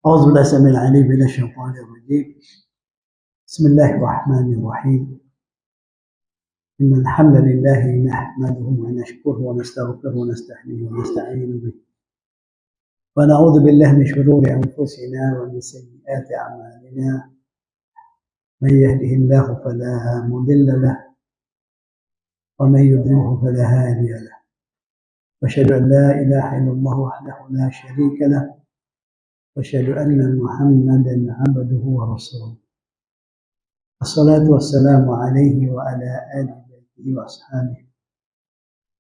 أعوذ بالله السميع العليم من الشيطان الرجيم. بسم الله الرحمن الرحيم. إن الحمد لله نحمده ونشكره ونستغفره ونستحميه ونستعين به ونعوذ بالله من شرور أنفسنا ومن سيئات أعمالنا. من يهده الله فلا مضل له ومن يضلله فلا هادي له. وأشهد أن لا إله إلا الله وحده لا شريك له وأشهد أن محمدا عبده ورسوله. الصلاة والسلام عليه وعلى آله وأصحابه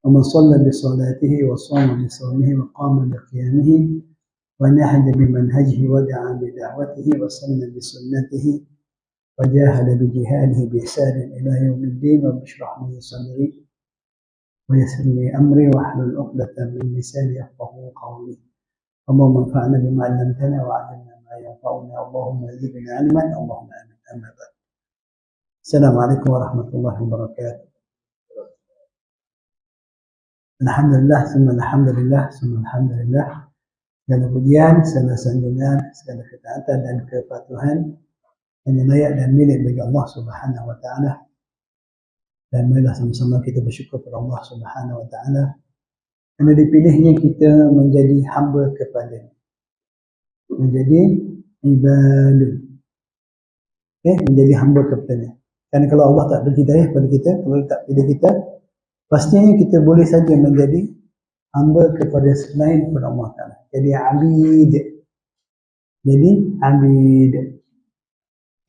ومن صلى بصلاته وصام بصومه وقام بقيامه ونهج بمنهجه ودعا بدعوته وسن بسنته وجاهد بجهاده بإحسان إلى يوم الدين. رب اشرح لي صدري ويسر لي أمري واحلل عقدة من لساني يفقهوا قولي. اللهم انفعنا بما علمتنا وعلمنا ما ينفعنا. اللهم زدنا علما. اللهم آمين. أما بعد. السلام عليكم ورحمة الله وبركاته. Alhamdulillah, summa alhamdulillah, summa alhamdulillah. Segala pujian, segala sanjungan, segala ketaatan dan kepatuhan hanya layak dan milik bagi Allah Subhanahu wa taala. Dan marilah sama-sama kita bersyukur kepada Allah Subhanahu wa taala kerana dipilihnya kita menjadi hamba kepada-Nya, menjadi ibadah, menjadi hamba kepada-Nya. Kerana kalau Allah tak beri hidayah kepada kita, kalau tak pilih kita, pastinya kita boleh saja menjadi hamba kepada selain kepada Allah Ta'ala. Jadi abid.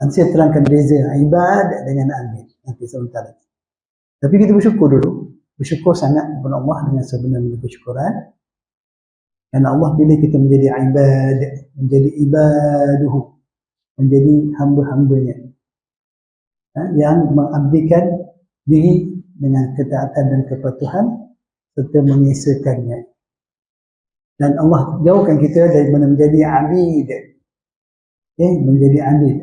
Nanti saya terangkan beza ibad dengan abid nanti sebentar lagi. Tapi kita bersyukur dulu. Bersyukur sangat kepada Allah dengan sebenar-benar bersyukuran. Kerana Allah pilih kita menjadi ibad, menjadi ibaduhu, menjadi hamba-hambanya, yang mengabdikan diri dengan ketaatan dan kepatuhan serta menyesakannya. Dan Allah jauhkan kita daripada menjadi abid, menjadi abid,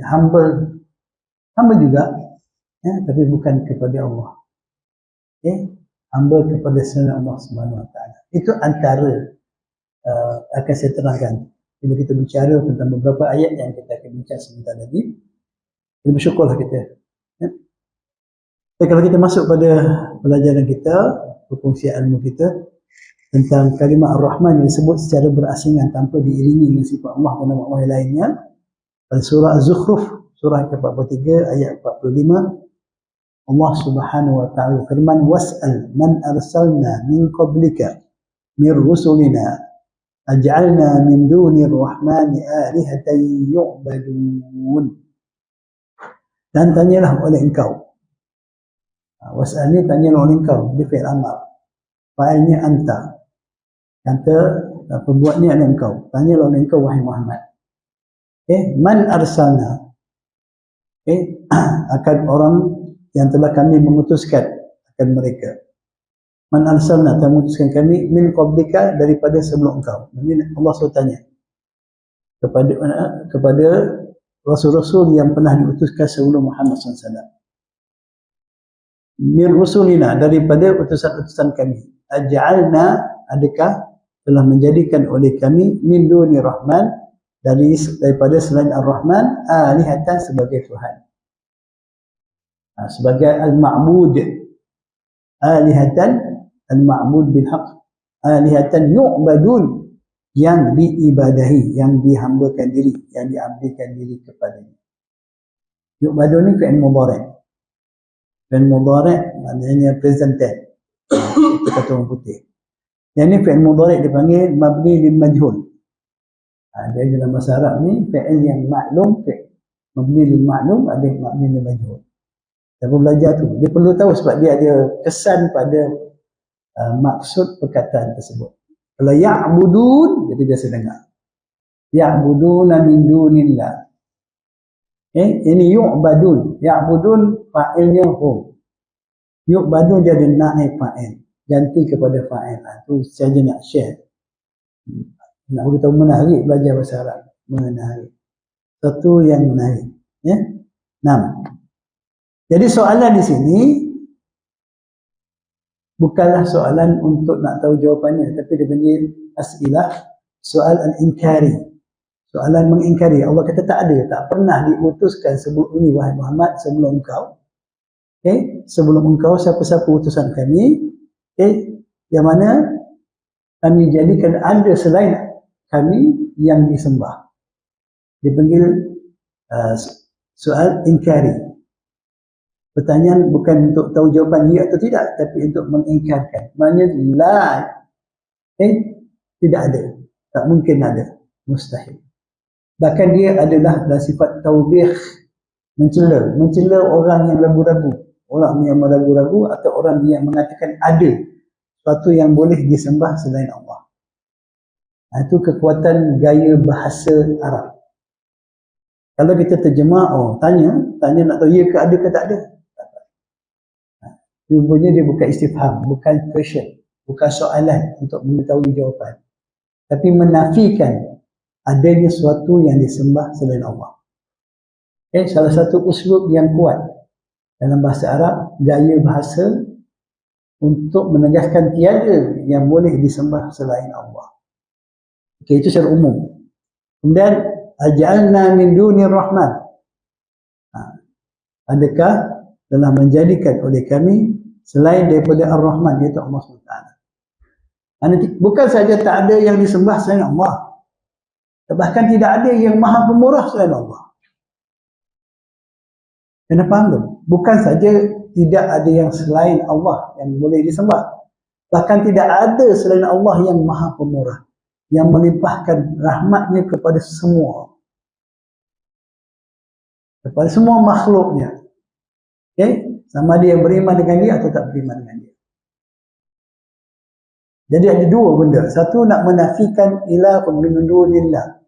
hamba juga, tapi bukan kepada Allah. Hamba kepada selain Allah Subhanahu wa taala. Itu antara akan saya terangkan bila kita bicara tentang beberapa ayat yang kita akan bincang sebentar lagi. Kita bersyukurlah kita. Jadi kalau kita masuk pada pelajaran kita, perkongsian ilmu kita tentang kalimah Ar-Rahman yang disebut secara berasingan tanpa diiringi dengan sifat Allah dan nama Allah yang lainnya, pada surah Az-Zukhruf, surah ke-43 ayat 45, Allah Subhanahu wa taala firman, was'al man arsalna min qablika min rusulina aj'alna min dunir rahmani alihatan yu'badun. Dan tanyalah oleh engkau. Was'al ni tanyalah oleh engkau, dia fi'il amar. Fa'ilnya anta. Kata pembuatnya adalah engkau. Tanyalah oleh engkau wahai Muhammad. Man arsalna. Akan orang yang telah kami memutuskan akan mereka. Man arsalna, telah memutuskan kami min qablika, daripada sebelum engkau. Jadi Allah SWT tanya kepada rasul-rasul yang pernah diutuskan sebelum Muhammad SAW. Min rusulina, daripada utusan-utusan kami. Aj'alna, adakah telah menjadikan oleh kami min duni rahman, daripada selain Ar-Rahman, alihatan, sebagai Tuhan. Sebagai al-ma'bud, alihatan, al-ma'bud bilhaq, alihatan yu'badun, yang diibadahi, yang dihambakan diri, yang diabdikan diri kepadanya. Yu'badun ni fi'il mudhari'. Fi'il mudhari' maknanya present tense. Itu kata orang putih. Yang ni fi'il mudhari' dipanggil mabni lil majhul. Dia dalam bahasa Arab ni fi'il yang maklum, mabni lil ma'lum, ada mabni lil majhul. Siapa belajar tu, dia perlu tahu sebab dia ada kesan pada maksud perkataan tersebut. Kalau ya'budun, jadi biasa dengar. Ya'buduna min dunillah. Ini yu'badun. Ya'budun fa'ilnya hum. Yu'badun dia ada naib fa'il. Ganti kepada fa'il. Itu saja nak share. Nak beritahu menarik belajar bahasa Arab. Menarik. Satu yang menarik. 6. Jadi soalan di sini bukanlah soalan untuk nak tahu jawapannya, tapi dia panggil as'ilah, soal al-inkari. Soalan mengingkari. Allah kata tak ada, tak pernah diutuskan sebelum ini wahai Muhammad, sebelum engkau. Sebelum engkau siapa-siapa utusan kami, yang mana kami jadikan ada selain kami yang disembah. Dipanggil soal ingkari. Pertanyaan bukan untuk tahu jawapan ya atau tidak, tapi untuk mengingkarkan. Maknanya tidak ada, tak mungkin ada, mustahil. Bahkan dia adalah sifat taubih, mencela orang yang ragu-ragu, orang yang meragu-ragu atau orang yang mengatakan ada sesuatu yang boleh disembah selain Allah. Itu kekuatan gaya bahasa Arab. Kalau kita terjemah, tanya nak tahu ya ke ada ke tak ada. Rupanya dia bukan istifham, bukan question, bukan soalan untuk mengetahui jawapan, tapi menafikan adanya sesuatu yang disembah selain Allah. Salah satu uslub yang kuat dalam bahasa Arab, gaya bahasa untuk menegaskan tiada yang boleh disembah selain Allah. Itu secara umum. Kemudian aj'alna min dunir rahman. Adakah telah menjadikan oleh kami selain daripada Ar-Rahman, iaitu Allah SWT. Bukan saja tak ada yang disembah selain Allah, bahkan tidak ada yang maha pemurah selain Allah. Kena faham tu? Bukan saja tidak ada yang selain Allah yang boleh disembah, bahkan tidak ada selain Allah yang maha pemurah, yang melimpahkan rahmatnya kepada semua makhluknya. Sama dia yang beriman dengan dia atau tak beriman dengan dia. Jadi ada dua benda. Satu, nak menafikan ilahun min dunillah,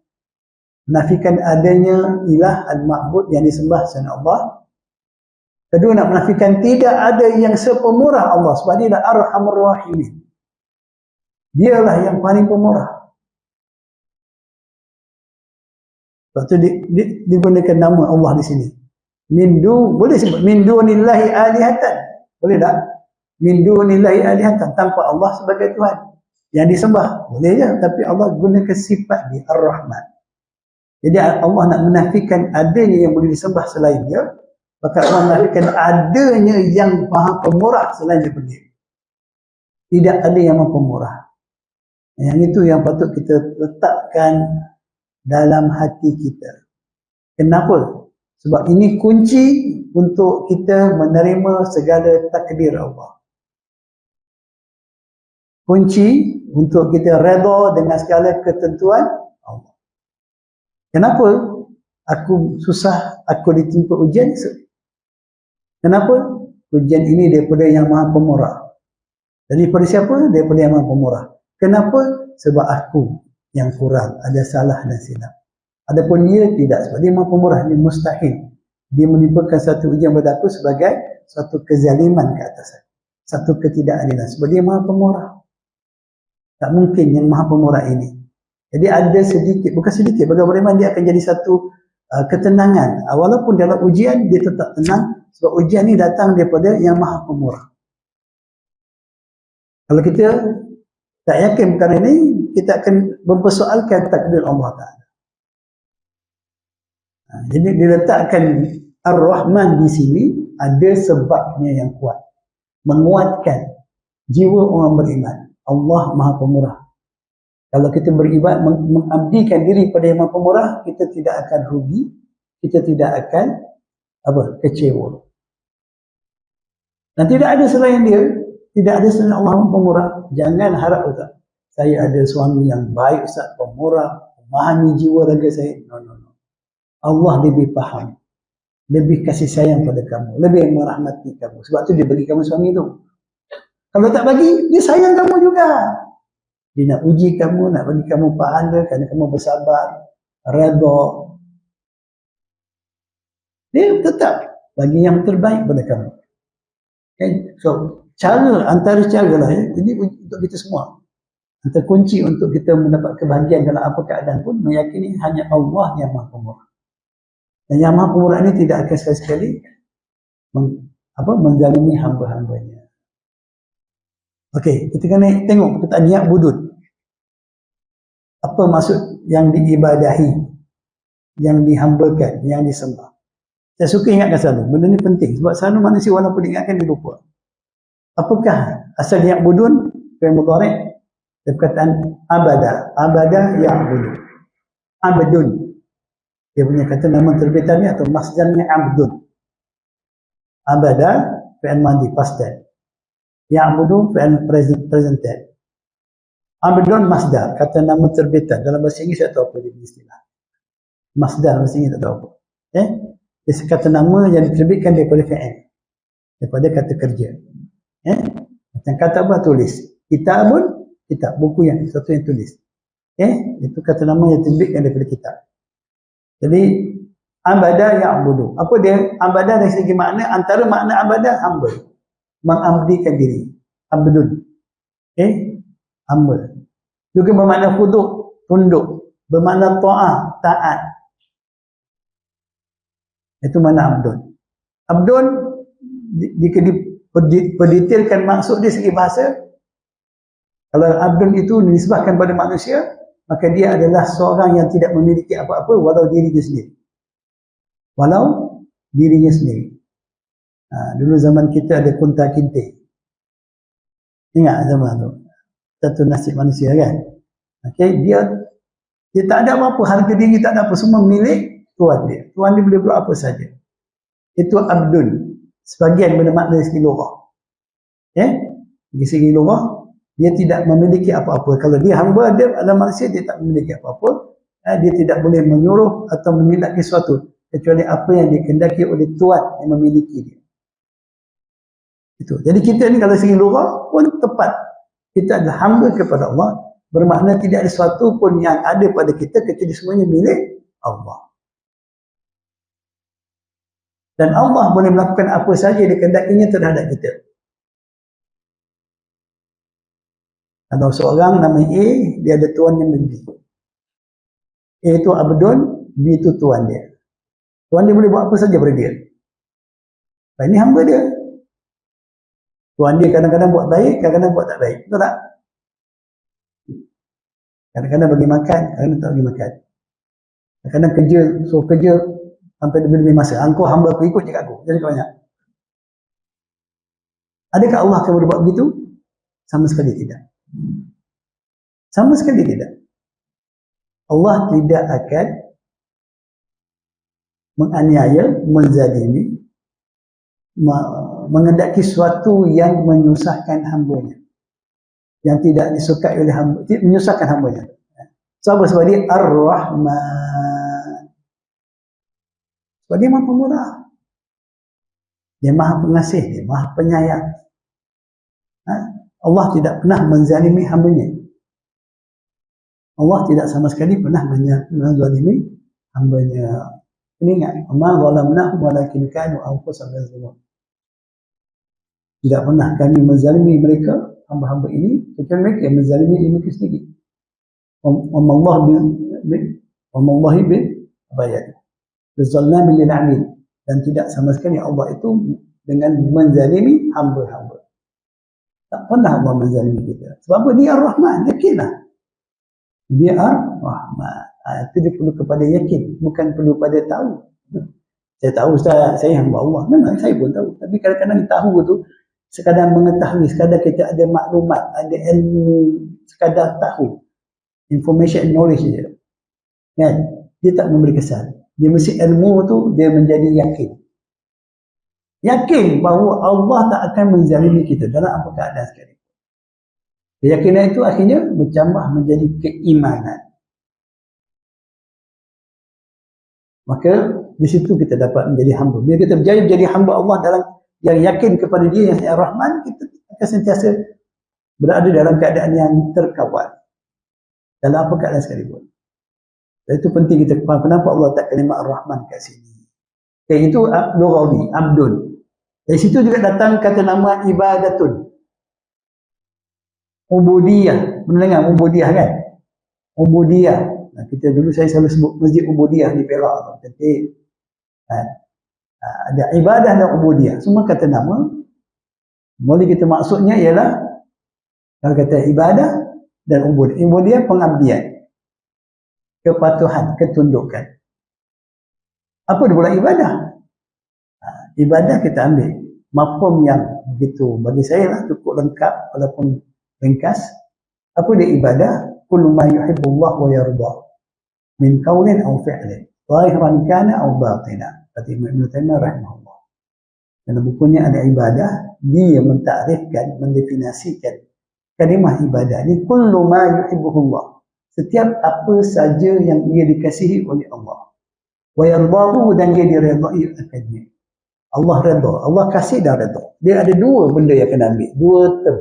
menafikan adanya ilah al-ma'bud yang disembah selain Allah. Kedua, nak menafikan tidak ada yang sepemurah Allah, sebab dia adalah Arhamur Rahimin. Dialah yang paling pemurah. Sebab tu digunakan nama Allah di sini. Boleh sebut min dunillahi alihatan, boleh tak? Min dunillahi alihatan, tanpa Allah sebagai Tuhan yang disembah, boleh je. Tapi Allah gunakan sifat dia Ar-Rahman. Jadi Allah nak menafikan adanya yang boleh disembah selain dia, maka Allah menafikan adanya yang maha pemurah selain daripada dia. Tidak ada yang maha pemurah. Yang itu yang patut kita letakkan dalam hati kita. Kenapa? Sebab ini kunci untuk kita menerima segala takdir Allah. Kunci untuk kita redha dengan segala ketentuan Allah. Kenapa aku susah, aku ditimpa ujian? Kenapa? Ujian ini daripada yang maha pemurah. Daripada siapa? Daripada yang maha pemurah. Kenapa? Sebab aku yang kurang, ada salah dan silap. Adapun dia tidak, sebab dia maha pemurah, dia mustahil dia menimpakan satu ujian pada aku sebagai satu kezaliman ke atas aku, satu ketidakadilan, sebab dia maha pemurah. Tak mungkin yang maha pemurah ini. Jadi ada sedikit, bukan sedikit, bagi beriman dia akan jadi satu ketenangan. Walaupun dalam ujian dia tetap tenang, sebab ujian ni datang daripada yang maha pemurah. Kalau kita tak yakin perkara ini, kita akan mempersoalkan takdir Allah Ta'ala. Jadi diletakkan Ar-Rahman di sini ada sebabnya yang kuat, menguatkan jiwa orang beriman. Allah maha pemurah. Kalau kita beribadat, mengabdikan diri pada yang maha pemurah, kita tidak akan rugi, kita tidak akan kecewa. Dan tidak ada selain dia, tidak ada selain Allah maha pemurah. Jangan harap Ustaz, saya ada suami yang baik Ustaz, pemurah, memahami jiwa raga saya. No. Allah lebih faham, lebih kasih sayang pada kamu, lebih merahmati kamu. Sebab tu dia bagi kamu suami tu. Kalau tak bagi, dia sayang kamu juga. Dia nak uji kamu, nak bagi kamu pahala kerana kamu bersabar, redha. Dia tetap bagi yang terbaik pada kamu. So, antara cara lah ya. Jadi untuk kita semua, antara kunci untuk kita mendapat kebahagiaan dalam apa keadaan pun, meyakini hanya Allah yang maha pemurah. Dan yang maha pemurah ini tidak akan sekali-sekali menzalimi hamba-hambanya. Okey, kita kena tengok perkataan niat budut. Apa maksud yang diibadahi? yang dihambakan, yang disembah. Saya suka ingatkan selalu, benda ni penting sebab selalu manusia walaupun diingatkan dia lupa. Apakah asal ya'budun? Fi'il mudhari' perkataan abada. Abada ya'budu. Abdun. Dia punya kata nama terbitannya atau masdarnya abdun. Abada fi'il madhi past tense. Ya'budu fi'il present tense. Abdun masdar, kata nama terbitan. Dalam bahasa Inggeris saya tahu apa dia istilah. Masdar bahasa Inggeris tak tahu apa. Dia kata nama yang diterbitkan daripada fi'il. Daripada kata kerja. Macam kata apa? Tulis. Kitabun, kitab, buku yang satu yang tulis. Itu kata nama yang diterbitkan daripada kitab. Jadi abada ya'budu. Apa dia? Abada dari segi makna, antara makna abada hamba. Mengabdikan diri. Abdun. Hamba. Juga bermakna khuduk, tunduk. Bermakna ta'ah, taat. Itu makna abdun. Abdun jika diperdetailkan maksud dia segi bahasa, kalau abdun itu dinisbahkan pada manusia, maka dia adalah seorang yang tidak memiliki apa-apa walau dirinya sendiri. Walau dirinya sendiri. Dulu zaman kita ada kunta kinte. Ingat zaman tu. Satu nasib manusia kan. Dia tak ada apa-apa, harga diri tak ada apa, semua milik tuan dia. Tuan dia boleh buat apa saja. Itu abdun. Sebagian bermakna dari segi lughah. Dari segi lughah, dia tidak memiliki apa-apa. Kalau dia hamba, dia adalah manusia, dia tak memiliki apa-apa. Dia tidak boleh menyuruh atau memiliki sesuatu kecuali apa yang dikehendaki oleh tuan yang memiliki dia. Itu. Jadi kita ni kalau segi lughah pun tepat. Kita adalah hamba kepada Allah, bermakna tidak ada sesuatu pun yang ada pada kita kecuali semuanya milik Allah. Dan Allah boleh melakukan apa saja dikehendakinya terhadap kita. Kalau seorang nama A, dia ada tuan yang B. A itu abdun, B itu tuan dia. Tuan dia boleh buat apa saja pada dia. Ini hamba dia. Tuan dia kadang-kadang buat baik, kadang-kadang buat tak baik. Betul tak? Kadang-kadang bagi makan, kadang-kadang tak bagi makan. Kadang-kadang kerja, suruh kerja sampai lebih-lebih masa. Engkau hamba aku, ikut je kat aku. Jadi banyak. Adakah Allah akan boleh buat begitu? Sama sekali tidak. Sama sekali tidak. Allah tidak akan menganiaya, menzalimi, mengendaki sesuatu yang menyusahkan hambanya, yang tidak disukai oleh hamba, menyusahkan hambanya. Sebab dia Ar-Rahman. Sebab dia Maha Pemurah, dia Maha Pengasih, dia Maha Penyayang. Allah tidak pernah menzalimi hambanya. Allah tidak sama sekali pernah menzalimi hambanya. Ini ingat, ma zalamnahum walakin kanu anfusahum yazlimun. Tidak pernah kami menzalimi mereka, hamba-hamba ini, kecuali mereka yang menzalimi diri mereka sendiri. Wallahi bibayad. Bizallamin lil 'abid. Dan tidak sama sekali Allah itu dengan menzalimi hamba-hamba. Tak pernah Allah menzalimi kita. Sebab apa? Dia Ar-Rahman, yakinlah. Dia Ar-Rahman. Itu dia perlu kepada yakin, bukan perlu pada tahu. Saya tahu Ustaz, saya hamba Allah. Memang saya pun tahu. Tapi kadang-kadang tahu tu sekadar mengetahui, sekadar kita ada maklumat, ada ilmu, sekadar tahu. Information and knowledge saja. Kan? Dia tak memberi kesan. Dia mesti ilmu tu dia menjadi yakin. Yakin bahawa Allah tak akan menzalimi kita dalam apa keadaan sekali. Keyakinan itu akhirnya bercambah menjadi keimanan. Maka di situ kita dapat menjadi hamba. Bila kita berjaya menjadi hamba Allah dalam yang yakin kepada Dia yang Ar-Rahman, kita akan sentiasa berada dalam keadaan yang terkawal dalam apa keadaan sekalipun. Dan itu penting kita faham kenapa Allah tak kalimat Ar-Rahman kat sini. Itu lughawi, abdun. Dari situ juga datang kata nama ibadatun. Ubudiyah. Pernah dengar ubudiyah kan? Ubudiyah. Kita dulu saya selalu sebut Masjid Ubudiyah di Perak. Ada ibadah dan ubudiyah. Semua kata nama. Boleh kita maksudnya ialah kalau kata ibadah dan ubudiyah. Ubudiyah pengabdian. Kepatuhan, ketundukan. Apa dia pula ibadah? Ibadah kita ambil mafhum yang begitu bagi saya lah cukup lengkap walaupun ringkas. Apa dia ibadah? Kullu ma yuhibbullah wa yarda min qaulin aw fi'lin zahiran kana aw batina. Kata Imam Ibn Taimiyah rahimahullah. Dalam bukunya ada ibadah, dia mentakrifkan, mendefinisikan kalimah ibadah ni kullu ma yuhibbullah. Setiap apa saja yang ia dikasihi oleh Allah. Wa yardahu, dan dia diredai akannya. Allah redha, Allah kasih dan redha. Dia ada dua benda yang kena ambil, dua term.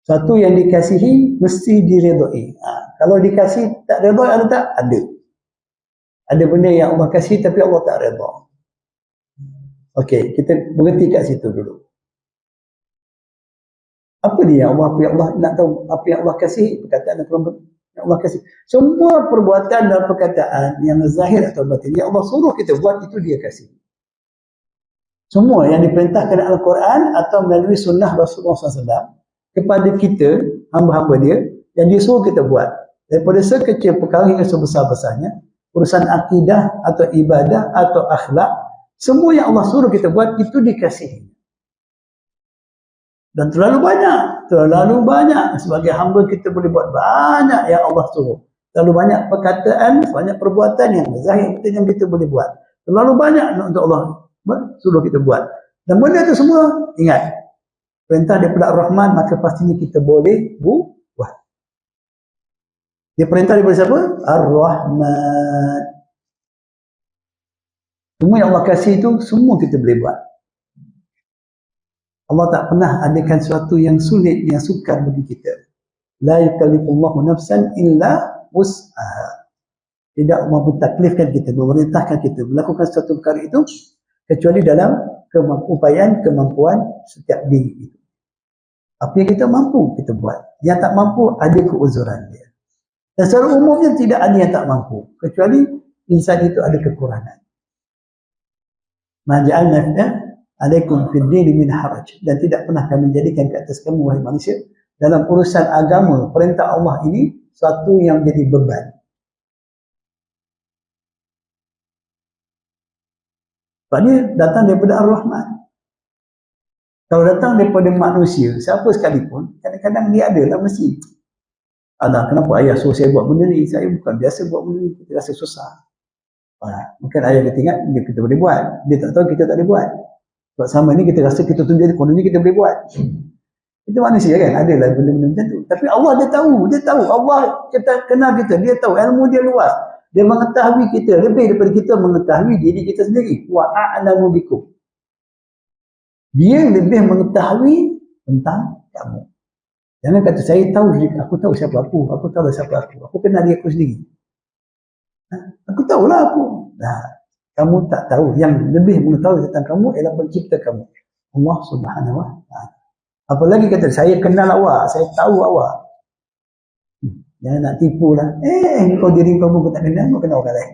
Satu yang dikasihi mesti diredai. Kalau dikasih tak redha ada tak? Ada. Ada benda yang Allah kasih tapi Allah tak redha. Okey, kita berhenti kat situ dulu. Apa dia Allah? Apa yang Allah nak tahu? Apa yang Allah kasih? Perkataan yang Allah kasih. Semua perbuatan dan perkataan yang zahir atau batin yang Allah suruh kita buat, itu dia kasih. Semua yang diperintahkan dalam Al-Quran atau melalui sunnah Rasulullah SAW kepada kita, hamba-hamba dia, yang dia suruh kita buat. Daripada sekecil perkara hingga sebesar-besarnya, urusan akidah atau ibadah atau akhlak, semua yang Allah suruh kita buat, itu dikasihi. Dan terlalu banyak. Sebagai hamba kita boleh buat banyak yang Allah suruh. Terlalu banyak perkataan, banyak perbuatan yang zahir yang kita boleh buat. Terlalu banyak untuk Allah suruh kita buat. Dan benda itu semua, ingat, perintah daripada Ar-Rahman, maka pastinya kita boleh buat. Dia perintah daripada siapa? Ar-Rahman. Semua yang Allah kasih itu, semua kita boleh buat. Allah tak pernah adakan sesuatu yang sulit, yang sukar bagi kita. La yukallifullahu nafsan illa wus'aha. Tidak memtaklifkan kita, memerintahkan kita melakukan sesuatu perkara itu kecuali dalam kemampuan setiap diri itu. Apa yang kita mampu, kita buat. Yang tak mampu, ada keuzuran dia. Dan secara umumnya tidak ada yang tak mampu, kecuali insan itu ada kekurangan. Ma ja'alna alaikum fid dini min haraj, dan tidak pernah kami jadikan ke atas kamu wahai manusia dalam urusan agama, perintah Allah ini satu yang jadi beban. Sebab dia datang daripada Ar-Rahman. Kalau datang daripada manusia, siapa sekalipun, kadang-kadang dia adalah mesti, alah, kenapa ayah suruh saya buat benda ni? Saya bukan biasa buat benda ni, kita rasa susah. Mungkin ayah kita ingat kita boleh buat, dia tak tahu kita tak boleh buat. Sebab sama ni kita rasa kita tunjuk dia, kononnya kita boleh buat. Itu manusia kan, adalah benda-benda macam tu. Tapi Allah dia tahu. Allah kita kenal kita, dia tahu, ilmu dia luas. Dia mengetahui kita lebih daripada kita mengetahui diri kita sendiri. Wa a'lamu bikum. Dia lebih mengetahui tentang kamu. Jangan kata saya tahu, aku tahu siapa aku tahu siapa aku kenal diri aku sendiri. Aku tahulah aku. Kamu tak tahu. Yang lebih mengetahui tentang kamu ialah pencipta kamu, Allah Subhanahu wa ta'ala. Apalagi kata saya kenal awak, saya tahu awak. Jangan nak tipu lah. Kau diri kau pun tak kenal, kau kenal orang lain.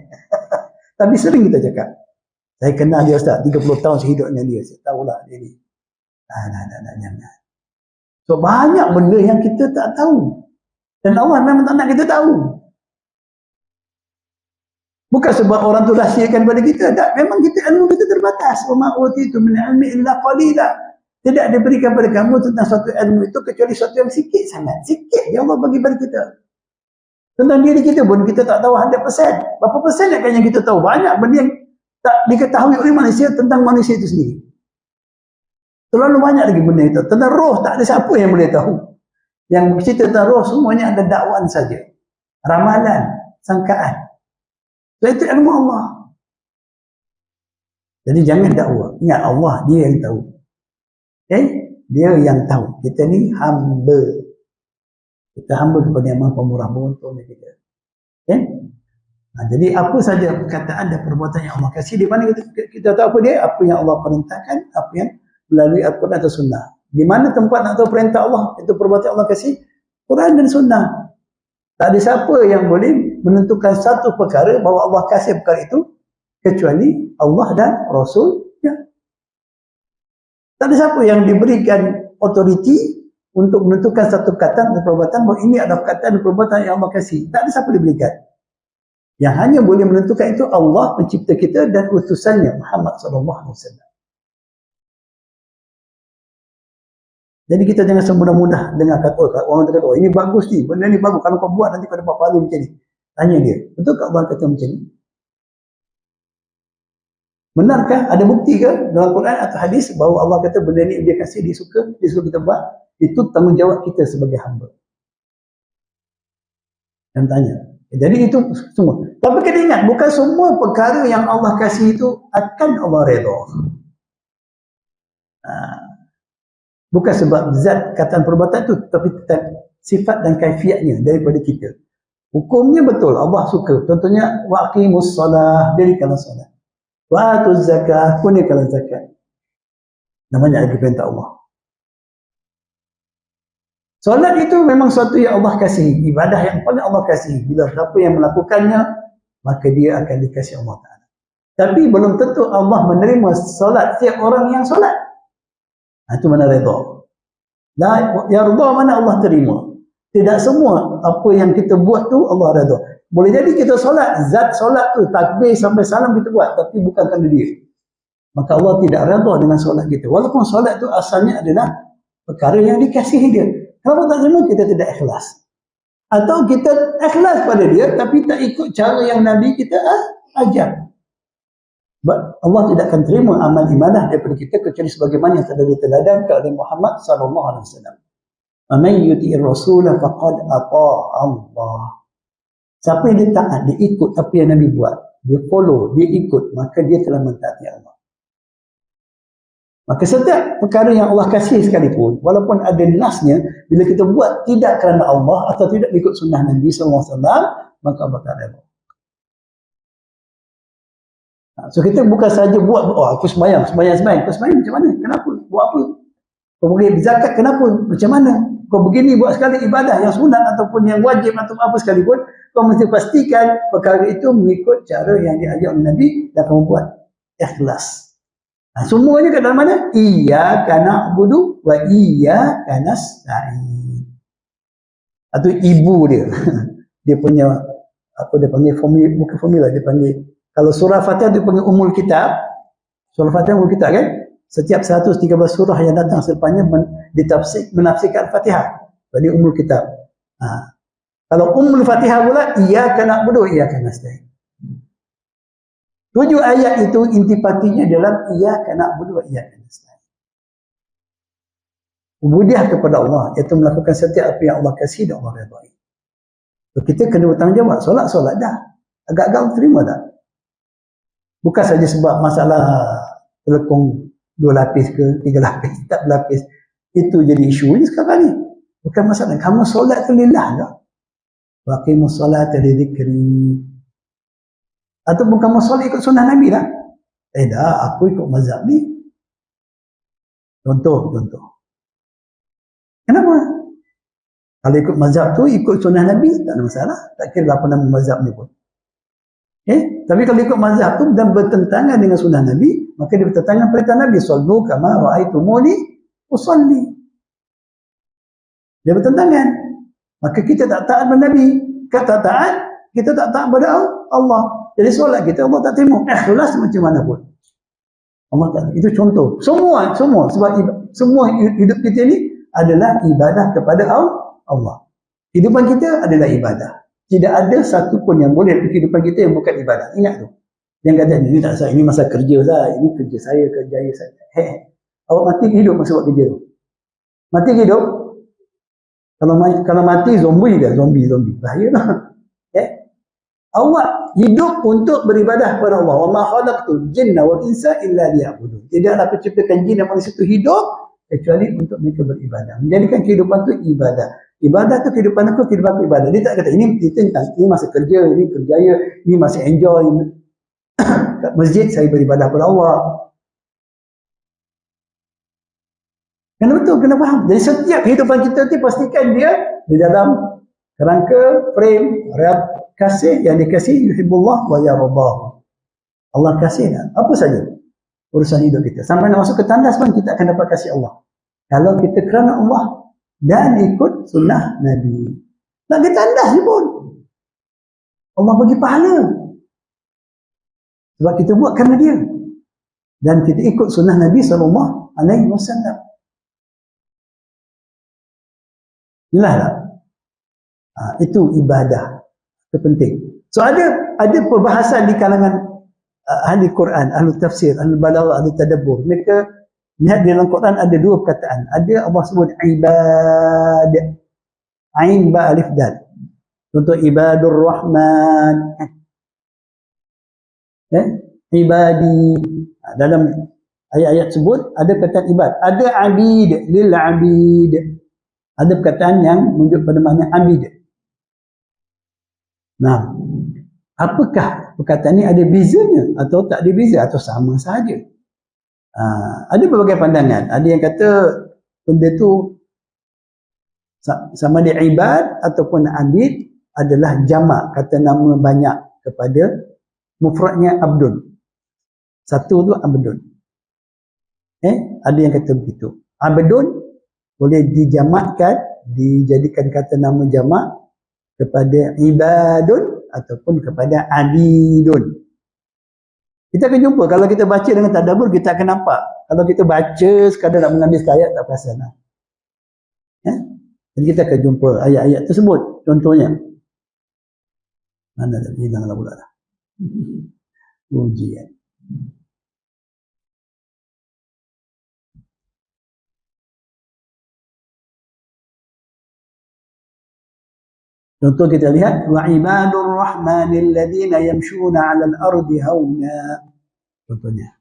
Tapi sering kita cakap, saya kenal dia Ustaz, 30 tahun saya hidup dengan dia, saya tahulah dia ni. Jangan. So banyak benda yang kita tak tahu. Dan Allah memang tak nak kita tahu. Bukan sebab orang tu rahsiakan pada kita. Tak, memang kita ilmu kita terbatas. Wa ma utitu min ilmi illa qalila. Tidak diberikan pada kamu tentang suatu ilmu itu kecuali suatu yang sikit sangat. Sikit yang Allah bagi pada kita. Tentang diri kita pun kita tak tahu 100%. Berapa persen yang kita tahu? Banyak benda yang tak diketahui oleh manusia tentang manusia itu sendiri. Terlalu banyak lagi benda itu. Tentang roh tak ada siapa yang boleh tahu. Yang cerita tentang roh semuanya ada dakwaan saja. Ramalan, sangkaan. So, itu ilmu Allah. Jadi jangan dakwa. Ingat Allah, dia yang tahu. Okay? Dia yang tahu. Kita ni hamba. Kita hamba kepada yang Maha Pemurah, penguntungnya kita. Okay? Jadi apa saja perkataan dan perbuatan yang Allah kasih, di mana kita tahu apa dia, apa yang Allah perintahkan, apa yang melalui Al-Quran atau Sunnah. Di mana tempat nak tahu perintah Allah, itu perbuatan Allah kasih, Quran dan Sunnah. Tak ada siapa yang boleh menentukan satu perkara bahawa Allah kasih perkara itu kecuali Allah dan Rasul-Nya. Tak ada siapa yang diberikan otoriti untuk menentukan satu perkataan dan perbuatan bahawa ini adalah perkataan dan perbuatan yang Allah kasih. Tak ada siapa diberikan. Yang hanya boleh menentukan itu Allah pencipta kita dan utusannya Muhammad SAW. Jadi kita jangan semudah-mudah dengar kata orang kata, oh ini bagus ni, benda ni bagus, kalau kau buat nanti kau dapat pahala macam ni. Tanya dia, betul tak Allah kata macam ni? Benarkah? Ada bukti ke dalam Quran atau hadis bahawa Allah kata benda ni dia kasih, dia suka kita buat? Itu tanggungjawab kita sebagai hamba. Dan tanya. Jadi itu semua. Tapi kena ingat, bukan semua perkara yang Allah kasih itu akan Allah redha. Bukan sebab zat kataan perbuatan itu, tapi sifat dan kaifiatnya daripada kita. Hukumnya betul, Allah suka. Contohnya, waqimus salah, dirikanlah salat. Wa atuz zakah, kunaikanlah zakat. Namanya lagi perintah Allah. Solat itu memang sesuatu yang Allah kasihi, ibadah yang paling Allah kasihi. Bila siapa yang melakukannya, maka dia akan dikasihi Allah Ta'ala. Tapi belum tentu Allah menerima solat setiap orang yang solat. Itu mana redha. Ya redha mana Allah terima. Tidak semua apa yang kita buat tu Allah redha. Boleh jadi kita solat, zat solat tu takbir sampai salam kita buat, tapi bukan kerana dia. Maka Allah tidak redha dengan solat kita. Walaupun solat tu asalnya adalah perkara yang dikasihi dia. Kalau tak terima, kita tidak ikhlas. Atau kita ikhlas pada dia, tapi tak ikut cara yang Nabi kita ajar. Allah tidak akan terima amal ibadah daripada kita kecuali sebagaimana yang telah diteladankan oleh Muhammad SAW. Man yuti'ir rasul faqad ata'a Allah. Siapa yang dia taat, dia ikut apa yang Nabi buat, dia follow, dia ikut, maka dia telah mentaati Allah. Maka setiap perkara yang Allah kasih sekalipun, walaupun ada nasnya, bila kita buat tidak kerana Allah atau tidak ikut sunnah Nabi SAW, maka Allah tak redha. So kita bukan saja buat, oh aku sembahyang. Kau sembahyang macam mana? Kenapa? Buat apa? Kau boleh berzakat, kenapa? Macam mana? Kau begini buat sekali ibadah yang sunat ataupun yang wajib atau apa sekalipun, kau mesti pastikan perkara itu mengikut cara yang diajar oleh Nabi dan kau buat ikhlas. Semuanya kat dalam mana? Iyyaka na'budu wa iyyaka nasta'in. Atau ibu dia. Dia punya, apa dia panggil, formula, bukan formula, dia panggil, kalau surah Fatihah dia panggil Ummul Kitab. Surah Fatihah Ummul Kitab kan? Setiap 113 surah yang datang selepasnya menafsirkan Fatihah. Jadi Ummul Kitab. Kalau Ummul Fatihah pula, iyyaka na'budu wa iyyaka nasta'in. 7 ayat itu intipatinya dalam iyyaka na'budu wa iyyaka nasta'in. Ubudiyah kepada Allah, iaitu melakukan setiap apa yang Allah kasih dan Allah redai. So, kita kena bertanggungjawab. Solat dah. Agak-agak terima tak? Bukan saja sebab masalah telekong 2 lapis ke 3 lapis, tak berlapis. Itu jadi isu ini sekarang ni. Bukan masalah. Kamu solat tu lillah tak? Waqimus salata li dzikri. Ataupun kamu solat ikut sunnah Nabi tak? Dah, aku ikut mazhab ni. Contoh. Kenapa? Kalau ikut mazhab tu, ikut sunnah Nabi, tak ada masalah. Tak kira apa nama mazhab ni pun. Tapi kalau ikut mazhab tu dan bertentangan dengan sunnah Nabi, maka dia bertentangan perintah Nabi. Sallu kama ra'aitumuni usalli. Dia bertentangan. Maka kita tak taat kepada Nabi. Kata taat, kita tak taat kepada Allah. Jadi solat kita Allah tak terima. Ikhlas macam mana pun. Allah tak. Itu contoh. Semua sebab semua hidup kita ni adalah ibadah kepada Allah. Kehidupan kita adalah ibadah. Tidak ada satu pun yang boleh kehidupan kita yang bukan ibadah. Ingat tu. Yang kata ini tak sah, ini masa kerja saya, ini kerja saya. Awak mati hidup masa buat kerja tu. Mati hidup. Kalau mati zombie dia, zombie. Bahaya. Awak hidup untuk beribadah kepada Allah. Wa ma khalaqtul jinna wal insa illa liya'budun. Tidaklah aku ciptakan jin dan manusia itu hidup kecuali untuk mereka beribadah. Menjadikan kehidupan itu ibadah. Ibadah tu kehidupan aku ibadah. Dia tak kata ini masa kerja, ini kerjaya, ini masih enjoy. Kat masjid saya beribadah kepada Allah. Kena betul, kena faham. Jadi setiap kehidupan kita tu pastikan dia di dalam kerangka frame kasih yang dikasih yuhibbullah wa yardah. Allah kasih apa saja urusan hidup kita. Sampai nak masuk ke tandas pun kita akan dapat kasih Allah. Kalau kita kerana Allah dan ikut sunnah Nabi. Nak ke tandas je pun. Allah bagi pahala. Sebab kita buat kerana dia. Dan kita ikut sunnah Nabi SAW. Inilah lah. Itu ibadah. Itu penting. So ada perbahasan di kalangan ahli Quran, ahli tafsir, ahli balaghah, ahli tadabbur. Mereka lihat di dalam Quran ada dua perkataan. Ada Allah sebut ibad. Ain ba alif dal. Contoh ibadur rahman. Ibadi. Dalam ayat-ayat sebut ada perkataan ibad. Ada abid, lil abid. Ada perkataan yang menunjuk pada makna abid. Nah, apakah perkataan ini ada bezanya atau tak ada beza atau sama sahaja? Ada berbagai pandangan. Ada yang kata benda tu sama ada ibad ataupun abid adalah jamak, kata nama banyak kepada mufradnya abdun. Satu tu abdun. Ada yang kata begitu. Abdun boleh dijamakkan, dijadikan kata nama jamak kepada ibadun ataupun kepada abidun. Kita akan jumpa kalau kita baca dengan tadabbur, kita akan nampak. Kalau kita baca sekadar nak mengambil ayat tak perasan. Jadi kita akan jumpa ayat-ayat tersebut. Contohnya. Mana dah hilanglah pula dah. Ujian. Contoh kita lihat wa ibadur rahmanil ladzina yamshuna 'alal ardi hauna. Contohnya.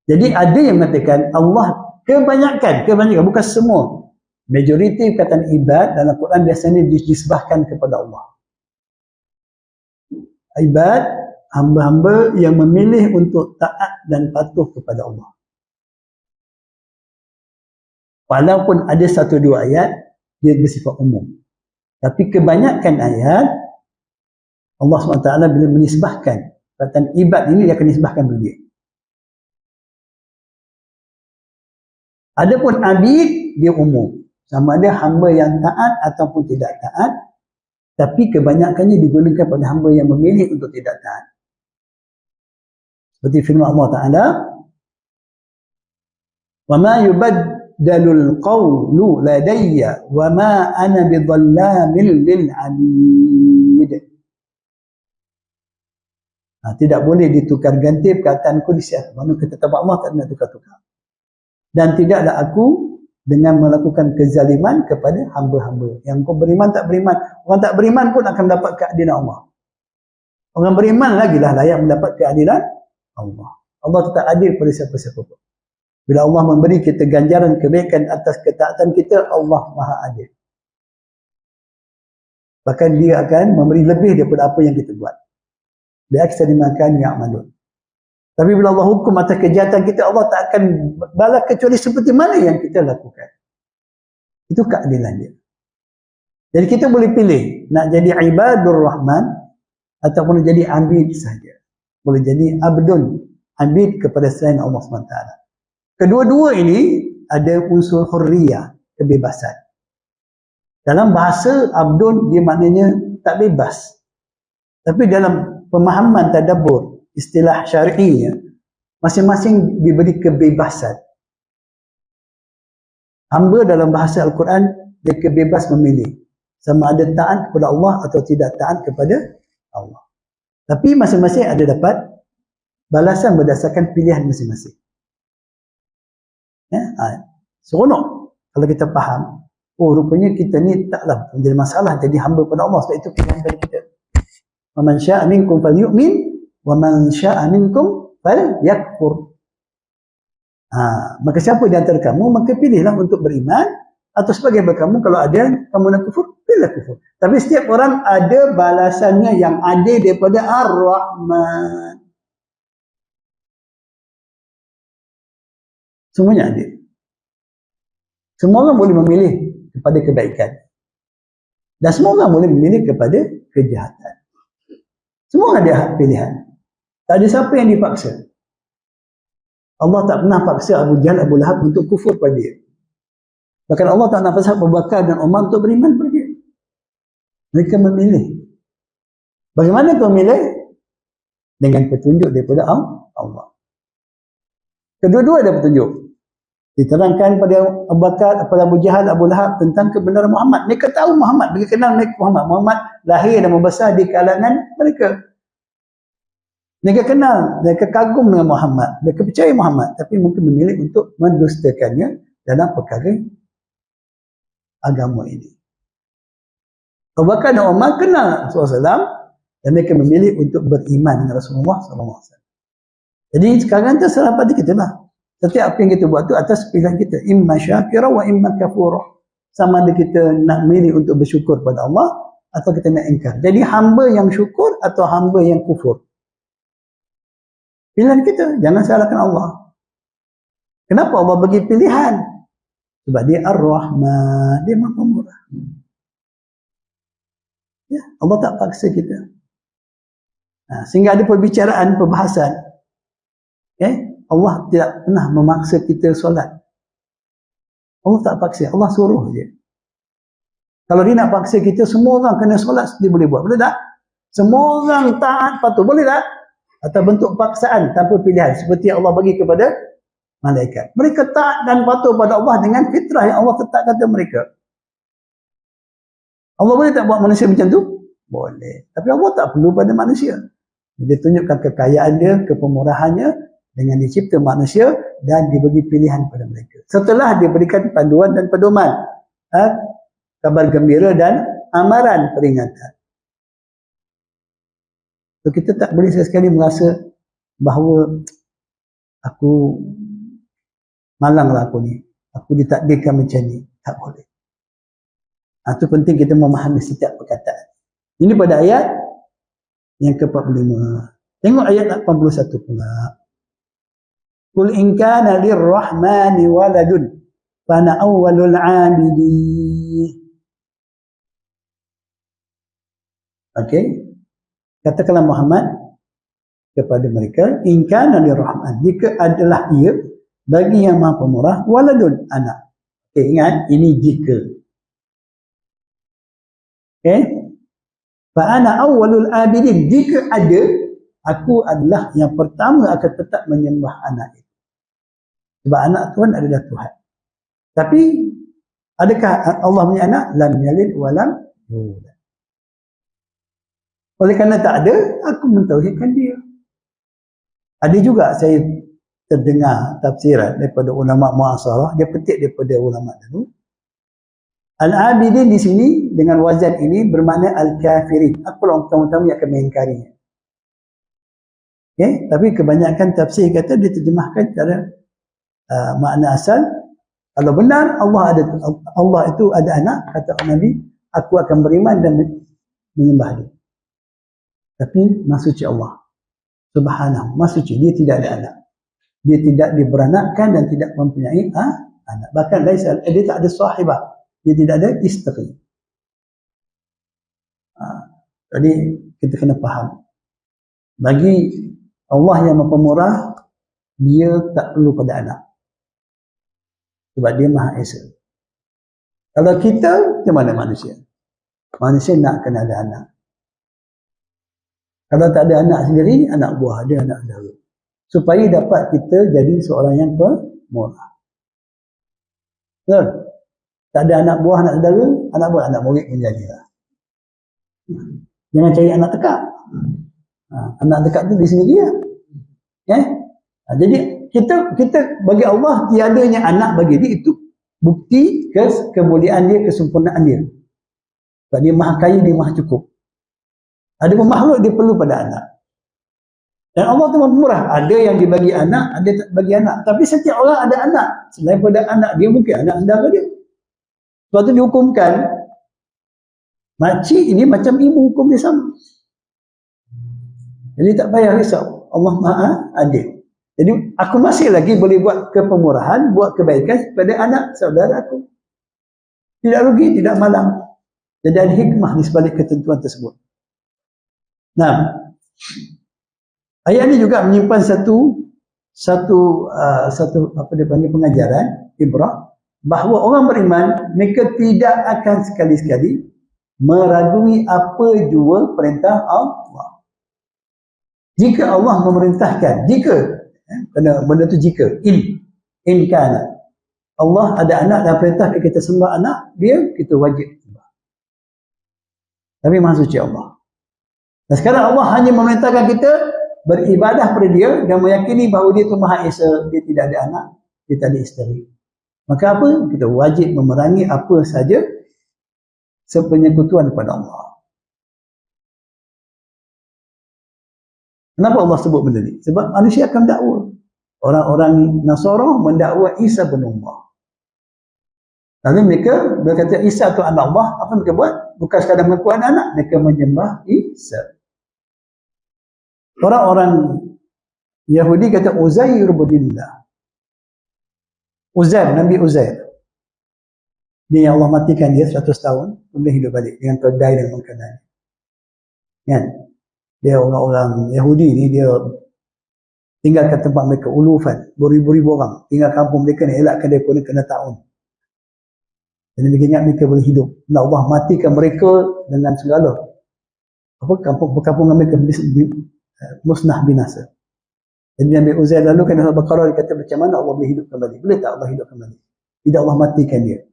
Jadi ada yang mengatakan Allah kebanyakan bukan semua. Majoriti perkataan ibad dalam Quran biasanya disebahkan kepada Allah. Ibad hamba-hamba yang memilih untuk taat dan patuh kepada Allah. Walaupun ada satu dua ayat dia bersifat umum. Tapi kebanyakan ayat Allah SWT bila menisbahkan perkataan ibad ini dia akan nisbahkan kepada dia. Adapun abid dia umum. Sama ada hamba yang taat ataupun tidak taat. Tapi kebanyakannya digunakan pada hamba yang memilih untuk tidak taat. Seperti firman Allah Ta'ala, وَمَا يُبَدَّلُ الْقَوْلُ لَدَيَّ وَمَا أَنَا بِظَلَّامٍ لِلْعَبِيدِ. Tidak boleh ditukar ganti perkataanku di sisi mana ketetapan Allah tak nak tukar-tukar. Dan tidaklah aku dengan melakukan kezaliman kepada hamba-hamba. Yang kau beriman tak beriman. Orang tak beriman pun akan mendapat keadilan Allah. Orang beriman lagi lah layak mendapat keadilan Allah. Allah tetap adil pada siapa-siapa pun. Bila Allah memberi kita ganjaran kebaikan atas ketaatan kita, Allah Maha Adil. Bahkan dia akan memberi lebih daripada apa yang kita buat. Bi'aksari ma kanu ya'malun. Tapi bila Allah hukum atas kejahatan kita, Allah tak akan balas kecuali seperti mana yang kita lakukan. Itu keadilan dia. Jadi kita boleh pilih nak jadi ibadur rahman ataupun jadi abid saja. Boleh jadi abdun, abid kepada selain Allah SWT. Kedua-dua ini ada unsur hurriyah, kebebasan. Dalam bahasa abdun dia maknanya tak bebas. Tapi dalam pemahaman tadabbur, istilah syar'inya, masing-masing diberi kebebasan. Hamba dalam bahasa Al-Quran, dia kebebas memilih. Sama ada taat kepada Allah atau tidak taat kepada Allah. Tapi masing-masing ada dapat balasan berdasarkan pilihan masing-masing. Seronok kalau kita faham, oh rupanya kita ni taklah menjadi masalah jadi hamba pada Allah. Sebab itu pilihan dari kita. Wa man syaa'a minkum falyu'min wa man syaa'a minkum falyakfur. Maka siapa di antara kamu, maka pilihlah untuk beriman, atau sebagai kamu kalau ada kamu nak kufur, pilihlah kufur. Tapi setiap orang ada balasannya yang adil daripada Ar-Rahman. Semuanya adil. Semua orang boleh memilih kepada kebaikan. Dan semua orang boleh memilih kepada kejahatan. Semua orang ada hak pilihan. Tak ada siapa yang dipaksa. Allah tak pernah paksa Abu Jahal, Abu Lahab untuk kufur pada dia. Bahkan Allah tak pernah paksa Abu Bakar dan Umar untuk beriman pada dia. Mereka memilih Bagaimana kau milih? Dengan petunjuk daripada Allah. Kedua-dua ada petunjuk. Diterangkan pada Abu Bakar, pada Abu Jahal, Abu Lahab tentang kebenaran Muhammad. Mereka tahu Muhammad, mereka kenal Muhammad. Muhammad lahir dan membesar di kalangan mereka. Mereka kenal, mereka kagum dengan Muhammad, mereka percaya Muhammad, tapi mungkin memilih untuk mendustakannya dalam perkara agama ini. Abu Bakar dan Umar kenal Rasulullah SAW dan mereka memilih untuk beriman dengan Rasulullah SAW. Jadi sekarang terserah pada kita lah. Setiap apa yang kita buat tu atas pilihan kita. Imma syakira wa imma kafura. Sama ada kita nak milih untuk bersyukur pada Allah atau kita nak ingkar. Jadi hamba yang syukur atau hamba yang kufur. Pilihan kita. Jangan salahkan Allah. Kenapa Allah bagi pilihan? Sebab dia Ar-Rahman. Dia Maha Pemurah. Ya, Allah tak paksa kita. Sehingga ada perbicaraan, perbahasan. Allah tidak pernah memaksa kita solat. Allah tak paksa. Allah suruh je. Kalau dia nak paksa kita, semua orang kena solat, dia boleh buat. Boleh tak? Semua orang taat patuh. Boleh tak? Atau bentuk paksaan tanpa pilihan. Seperti yang Allah bagi kepada malaikat. Mereka taat dan patuh pada Allah dengan fitrah yang Allah tetapkan kepada mereka. Allah boleh tak buat manusia macam tu? Boleh. Tapi Allah tak perlu pada manusia. Dia tunjukkan kekayaan dia, kepemurahannya dengan dicipta manusia dan diberi pilihan pada mereka. Setelah diberikan panduan dan pedoman, kabar gembira dan amaran peringatan. So, kita tak boleh sekali merasa bahawa aku malanglah aku ni. Aku ditakdirkan macam ni. Tak boleh. Itu penting kita memahami setiap perkataan. Ini pada ayat yang ke-45. Tengok ayat 81 pula. Qul in kana lirrahmani waladun fana awwalul 'abidin. Okey. Katakanlah Muhammad kepada mereka, in kana lirrahman, jika adalah ia bagi yang Maha Pemurah waladun, anak. Okey, ingat ini jika. Okey. Fa ana awwalul 'abidin, jika ada, aku adalah yang pertama akan tetap menyembah anak itu. Sebab anak Tuhan adalah Tuhan. Tapi adakah Allah punya anak? Lam yalid wa lam yulad. Oleh kerana tak ada, aku mentauhidkan dia. Ada juga saya terdengar tafsiran daripada ulama muasarah, dia petik daripada ulama dulu. Al-abidin di sini dengan wazan ini bermakna al-kafirin. Apa orang tamu-tamu yang akan mengingkarinya. Okay? Tapi kebanyakan tafsir kata dia terjemahkan secara makna asal. Kalau benar Allah itu ada anak, kata Nabi, aku akan beriman dan menyembah dia. Tapi maha suci Allah Subhanahu, maha suci, dia tidak ada anak. Dia tidak diberanakkan dan tidak mempunyai anak. Bahkan dia tak ada sahibah. Dia tidak ada isteri. Jadi kita kena faham. Bagi Allah yang Maha Pemurah, dia tak perlu pada anak. Sebab dia Maha Esa. Kalau kita, macam mana manusia? Manusia nak kena ada anak. Kalau tak ada anak sendiri, anak buah dia, anak saudara. Supaya dapat kita jadi seorang yang pemurah. Betul? Tak ada anak buah, anak saudara, anak buah, anak murid pun jadilah. Jangan cari anak tekak. Anak tekak tu di sendiri lah. Jadi kita bagi Allah tiadanya anak bagi dia itu bukti kemuliaan dia, kesempurnaan dia. Sebab dia maha kaya, dia maha cukup. Ada pun makhluk dia perlu pada anak. Dan Allah tu Maha Pemurah. Ada yang dibagi anak, ada tak bagi anak. Tapi setiap orang ada anak. Selain pada anak dia, mungkin anak saudara dia. Sebab tu dihukumkan. Makcik ini macam ibu, hukum dia sama. Jadi tak payah risau. Allah Maha Adil. Jadi aku masih lagi boleh buat kepemurahan, buat kebaikan kepada anak saudara aku. Tidak rugi, tidak malang. Jadi ada hikmah di sebalik ketentuan tersebut. Nah, ayat ini juga menyimpan satu apa dia panggil pengajaran, ibrah, bahawa orang beriman mereka tidak akan sekali-sekali meragui apa jua perintah Allah. Jika Allah memerintahkan, jika benda tu jika in kana Allah ada anak dan perintah kita sembah anak dia, kita wajib sembah. Tapi Maha Suci Allah. Dan sekarang Allah hanya memerintahkan kita beribadah pada dia dan meyakini bahawa dia tu Maha Esa, dia tidak ada anak, dia tak ada isteri. Maka apa? Kita wajib memerangi apa saja sepenyekutuan kepada Allah. Kenapa Allah sebut benda ni? Sebab manusia akan dakwa. Orang-orang Nasara mendakwa Isa bin Allah. Lalu mereka berkata Isa tu anak Allah. Apa mereka buat? Bukan sekadar mengaku ada anak, mereka menyembah Isa. Orang-orang Yahudi kata Uzair billah. Uzair, Nabi Uzair. Dia yang Allah matikan dia 100 tahun, kemudian hidup balik dengan kedai dan makanan. Kan? Dia orang-orang Yahudi ni, dia tinggalkan tempat mereka, ulufan, beribu-ribu orang. Tinggal kampung mereka ni, elakkan dia kena tahun. Dan mereka ingat mereka boleh hidup. Dan Allah matikan mereka dengan segala. Perkampungan mereka musnah binasa. Jadi Nabi Uzair lalu kan dalam Al-Baqarah dia kata macam mana Allah boleh hidupkan balik. Boleh tak Allah hidupkan balik? Tidak, Allah matikan dia.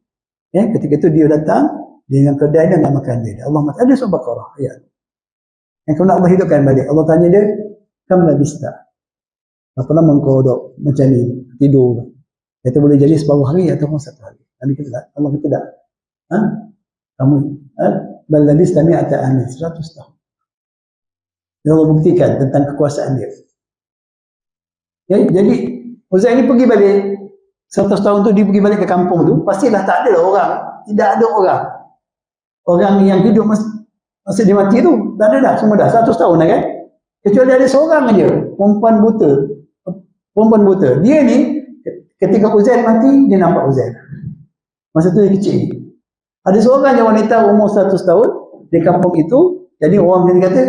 Ya, ketika itu dia datang dengan kedai dan makan dia. Allah mati. Ada surah Baqarah ayat. Yang kemudian Allah hidupkan balik. Allah tanya dia, kam labista? Berapa lama engkau duduk macam ni, tidur? Kata boleh jadi separuh hari ataupun 1 hari. Nabi kata tak. Allah kata tak. Kamu bal labista mi'ata amin, 100 tahun. Dia Allah buktikan tentang kekuasaan dia. Ya, jadi Uzair ni pergi balik 100 tahun tu, dia pergi balik ke kampung tu, pastilah tak ada orang, tidak ada orang. Orang yang hidup masa dia mati tu, tak ada dah, semua dah 100 tahun dah kan. Kecuali ada seorang aja, perempuan buta. Dia ni ketika Uzair mati, dia nampak Uzair. Masa tu dia kecil. Ada seorang je wanita umur 100 tahun di kampung itu. Jadi orang yang kata,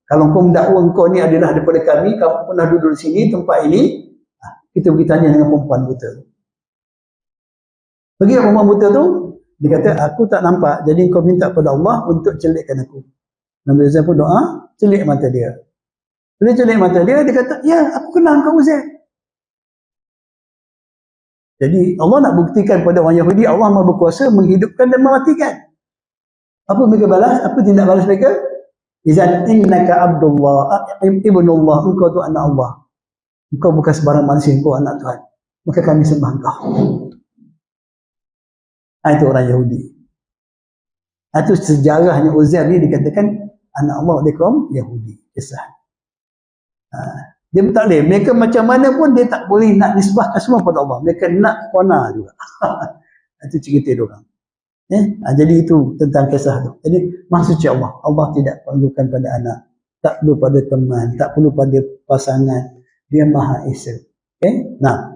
kalau kau mendakwa kau ni adalah daripada kami, kamu pernah duduk di sini, tempat ini, kita pergi tanya dengan perempuan buta. Pergi ke perempuan buta tu, dia kata, aku tak nampak, jadi kau minta kepada Allah untuk celikkan aku. Nabi Uzair pun doa, celik mata dia. Bila celik mata dia, dia kata, ya, aku kenal kau Uzair. Jadi Allah nak buktikan kepada orang Yahudi, Allah Maha berkuasa menghidupkan dan mematikan. Apa mereka balas? Apa tindak balas mereka? Izan innaka abdullah ibnullah, engkau tu anak Allah. Engkau bukan sebarang manusia, engkau anak Tuhan. Maka kami sembah engkau. Itu orang Yahudi. Itu sejarahnya Uzair ni dikatakan anak Allah oleh kaum Yahudi. Kisah. Dia tak boleh. Mereka macam mana pun dia tak boleh nak nisbahkan semua pada Allah. Mereka nak kona juga. Itu cerita dia orang. Jadi itu tentang kisah tu. Jadi Maha Suci Allah. Allah tidak perlukan pada anak. Tak perlu pada teman. Tak perlu pada pasangan. Dia Maha Esa. Nah.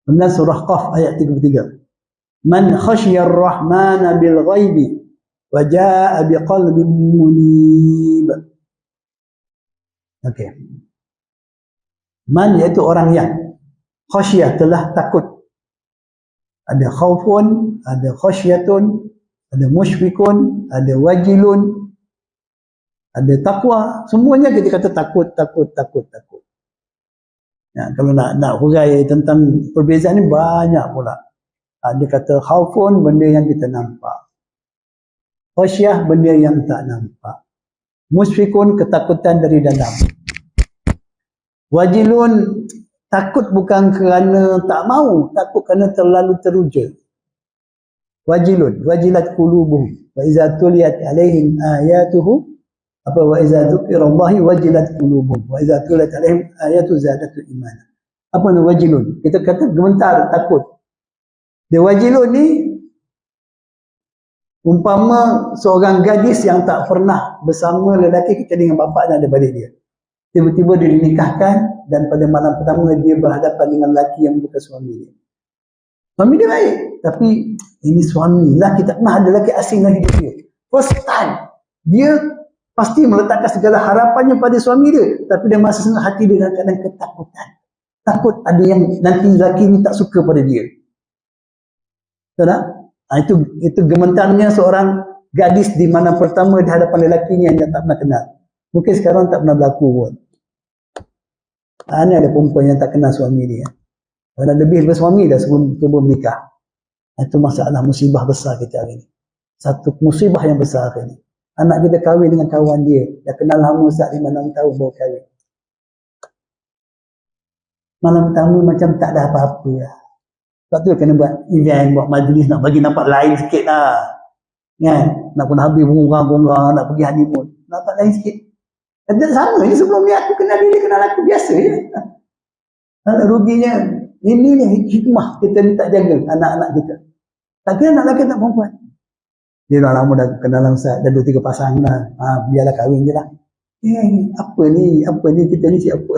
Kemudian surah Qaf ayat 33. Man khasyar rahmana bil ghaibi wa jaa biqalbin munib. Okey. Man iaitu orang yang khasyah, telah takut. Ada khaufun, ada khasyatun, ada musyfikun, ada wajilun, ada takwa. Semuanya kita kata takut. Ya, kalau nak hurai tentang perbezaan ni banyak pula. Dia kata khaufun, benda yang kita nampak. Khasyah, benda yang tak nampak. Musyfikun, ketakutan dari dalam. Wajilun, takut bukan kerana tak mau, takut kerana terlalu teruja. Wajilun, wajilat qulubuhum wa iza tuliyat alaihim ayatuhu wa iza dzukirallahi wajilat qulubuhum wa iza tuliyat alaihim ayatu zadatu imana. Apa ni wajilun? Kita kata gemetar, takut. Dia wajilun ni umpama seorang gadis yang tak pernah bersama lelaki kecuali dengan bapa dan adik-beradik dia. Tiba-tiba dia dinikahkan dan pada malam pertama dia berhadapan dengan lelaki yang bukan suami dia. Suami dia baik, tapi ini suami, lelaki tak pernah ada lelaki asing dalam hidup dia. First time, dia pasti meletakkan segala harapannya pada suami dia, tapi dia masih setengah hati dia dalam keadaan ketakutan. Takut ada yang nanti lelaki ni tak suka pada dia. Tahu tak? Itu gemetarnya seorang gadis di mana pertama di hadapan lelakinya yang dia tak pernah kenal. Mungkin sekarang tak pernah berlaku pun. Ini ada perempuan yang tak kenal suami dia. Dah lebih daripada suami dah sebelum nikah. Itu masalah musibah besar kita hari ini. Satu musibah yang besar hari ini. Anak kita kahwin dengan kawan dia. Dah kenal lama Ustaz 5-6 tahun baru kahwin. Malam pertama macam tak ada apa-apa lah. Sebab tu kena buat event, buat majlis, nak bagi nampak lain sikit lah. Kan? Nak pun habis bunga-bunga, nak pergi honeymoon. Nampak lain sikit. Dan sama je sebelum ni aku kenal dia kenal aku biasa je. Ruginya, ini ni hikmah kita ni tak jaga anak-anak kita. Tak kira anak lelaki tak perempuan. Dia dah lama dah kenal Ustaz, dah 2-3 pasang dah. Biarlah kahwin je lah. Apa ni kita ni siapa?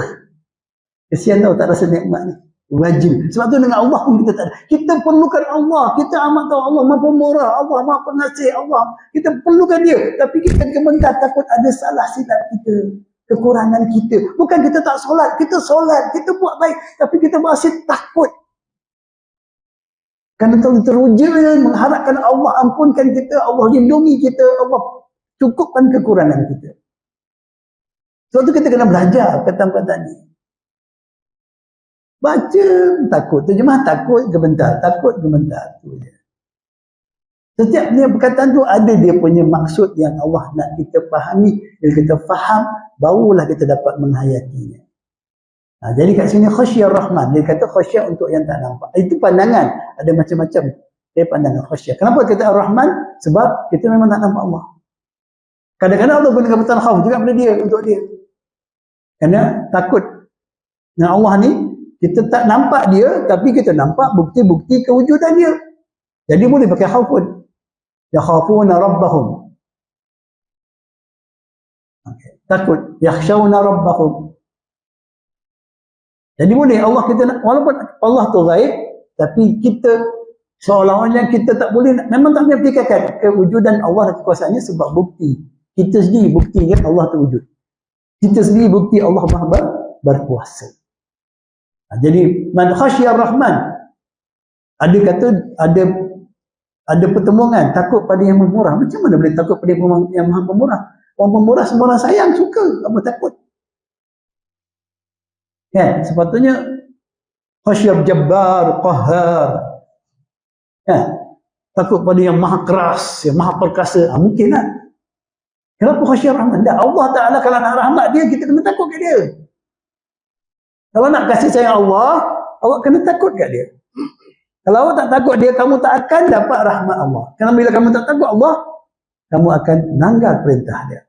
Kesian tau tak rasa nikmat ni. Wajib. Sebab tu dengan Allah pun kita tak ada. Kita perlukan Allah. Kita amat tahu Allah maha pemurah. Allah maha pengasih. Allah. Kita perlukan dia. Tapi kita gementar takut ada salah silap kita. Kekurangan kita. Bukan kita tak solat. Kita solat. Kita buat baik. Tapi kita masih takut. Kerana terlalu teruja mengharapkan Allah ampunkan kita. Allah lindungi kita. Allah cukupkan kekurangan kita. Sebab tu kita kena belajar kata-kata ni. Baca, takut. Terjemah takut, gementar. Takut, gementar. Setiap dia perkataan tu ada dia punya maksud yang Allah nak kita fahami. Bila kita faham, barulah kita dapat menghayatinya. Jadi kat sini khasyar rahman. Dia kata khasyar untuk yang tak nampak. Itu pandangan. Ada macam-macam. Dia pandangan khasyar. Kenapa kata ar-Rahman? Sebab kita memang tak nampak Allah. Kadang-kadang Allah gunakan perkataan khauf juga pada dia, untuk dia. Kerana takut. Dengan Allah ni, kita tak nampak dia, tapi kita nampak bukti-bukti kewujudan dia. Jadi boleh pakai khaufun. Yakhafuna rabbahum. Takut. Yakhshawna rabbahum. Jadi boleh Allah kita nak, walaupun Allah tu gaib, tapi kita seolah-olah kita tak boleh, memang tak boleh pertikaikan kewujudan Allah dan kekuasaannya sebab bukti. Kita sendiri bukti kan Allah tu wujud. Kita sendiri bukti Allah maha berkuasa. Jadi man khasyar rahman, ada kata ada pertemuan takut pada yang pemurah. Macam mana boleh takut pada yang maha pemurah? Orang pemurah semua orang sayang, suka, apa takut? Kan? Sepatutnya khasyar jabbar, qahhar. Kan? Takut pada yang maha keras, yang maha perkasa. Mungkin lah. Kenapa khasyar rahman? Tak, Allah Ta'ala kalau nak rahmat dia, kita kena takut ke dia. Kalau nak kasih sayang Allah, awak kena takut kat dia. Kalau awak tak takut dia, kamu tak akan dapat rahmat Allah. Kerana bila kamu tak takut Allah, kamu akan langgar perintah dia.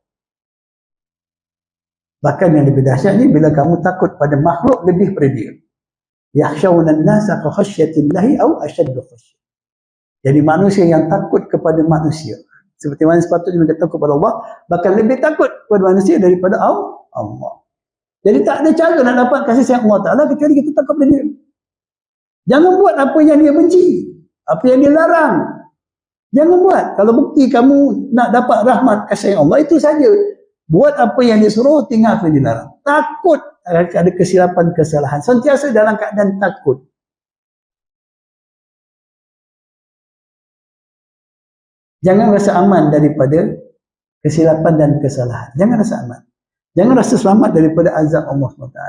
Bahkan yang lebih dahsyat ni, bila kamu takut pada makhluk lebih pada dia. Yakhshawna an-nasa ka khasyatillahi aw ashaddu khasyah. Jadi manusia yang takut kepada manusia. Seperti mana sepatutnya mereka takut kepada Allah, bahkan lebih takut kepada manusia daripada Allah. Jadi tak ada cara nak dapat kasih sayang Allah Ta'ala kecuali kita takut pada dia. Jangan buat apa yang dia benci. Apa yang dia larang. Jangan buat. Kalau bukti kamu nak dapat rahmat kasih sayang Allah, itu saja. Buat apa yang dia suruh, tinggal apa yang dia larang. Takut ada kesilapan, kesalahan. Sentiasa dalam keadaan takut. Jangan rasa aman daripada kesilapan dan kesalahan. Jangan rasa aman. Jangan rasa selamat daripada azab Allah SWT.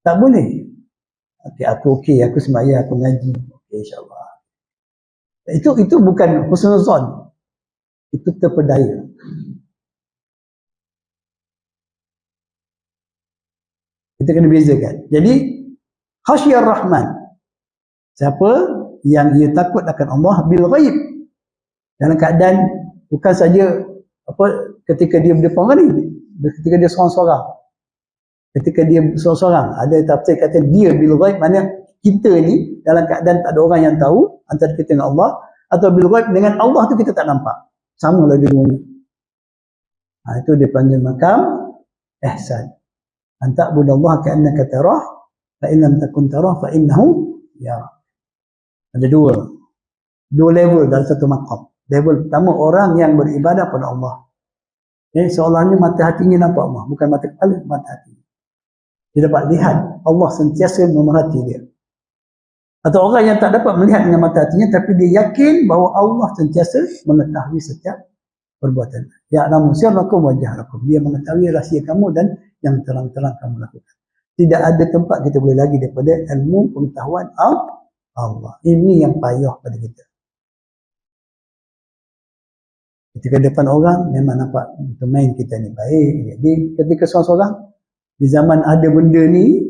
Tak boleh. Aku sembahyang, aku ngaji. InsyaAllah. Itu bukan husnuzon. Itu terpedaya. Kita kena bezakan. Jadi, khasyar rahman. Siapa yang ia takut akan Allah bil ghaib. Dalam keadaan bukan saja ketika dia berdepan ni, ketika dia seorang-seorang. Ketika dia seorang-seorang, ada tafsir kata dia bil ghaib, maknanya kita ni dalam keadaan tak ada orang yang tahu antara kita dengan Allah, atau bil ghaib dengan Allah tu kita tak nampak. Samalah dua-duanya. Itu dipanggil makam ihsan. Anta budallaha ka'annaka tarah, fa in lam takun tarah fa innahu yara. Ada dua level dalam satu makam. Level pertama, orang yang beribadah pada Allah. Seolahnya mata hatinya nampak Allah. Bukan mata kepala, mata hati. Dia dapat lihat Allah sentiasa memerhati dia. Atau orang yang tak dapat melihat dengan mata hatinya, tapi dia yakin bahawa Allah sentiasa mengetahui setiap perbuatan. Ya'lamu sirrakum wa jahrakum. Dia mengetahui rahsia kamu dan yang terang-terang kamu lakukan. Tidak ada tempat kita boleh lagi daripada ilmu pengetahuan Allah. Ini yang payah pada kita. Ketika depan orang, memang nampak main kita ni baik. Jadi ketika seorang-seorang, di zaman ada benda ni,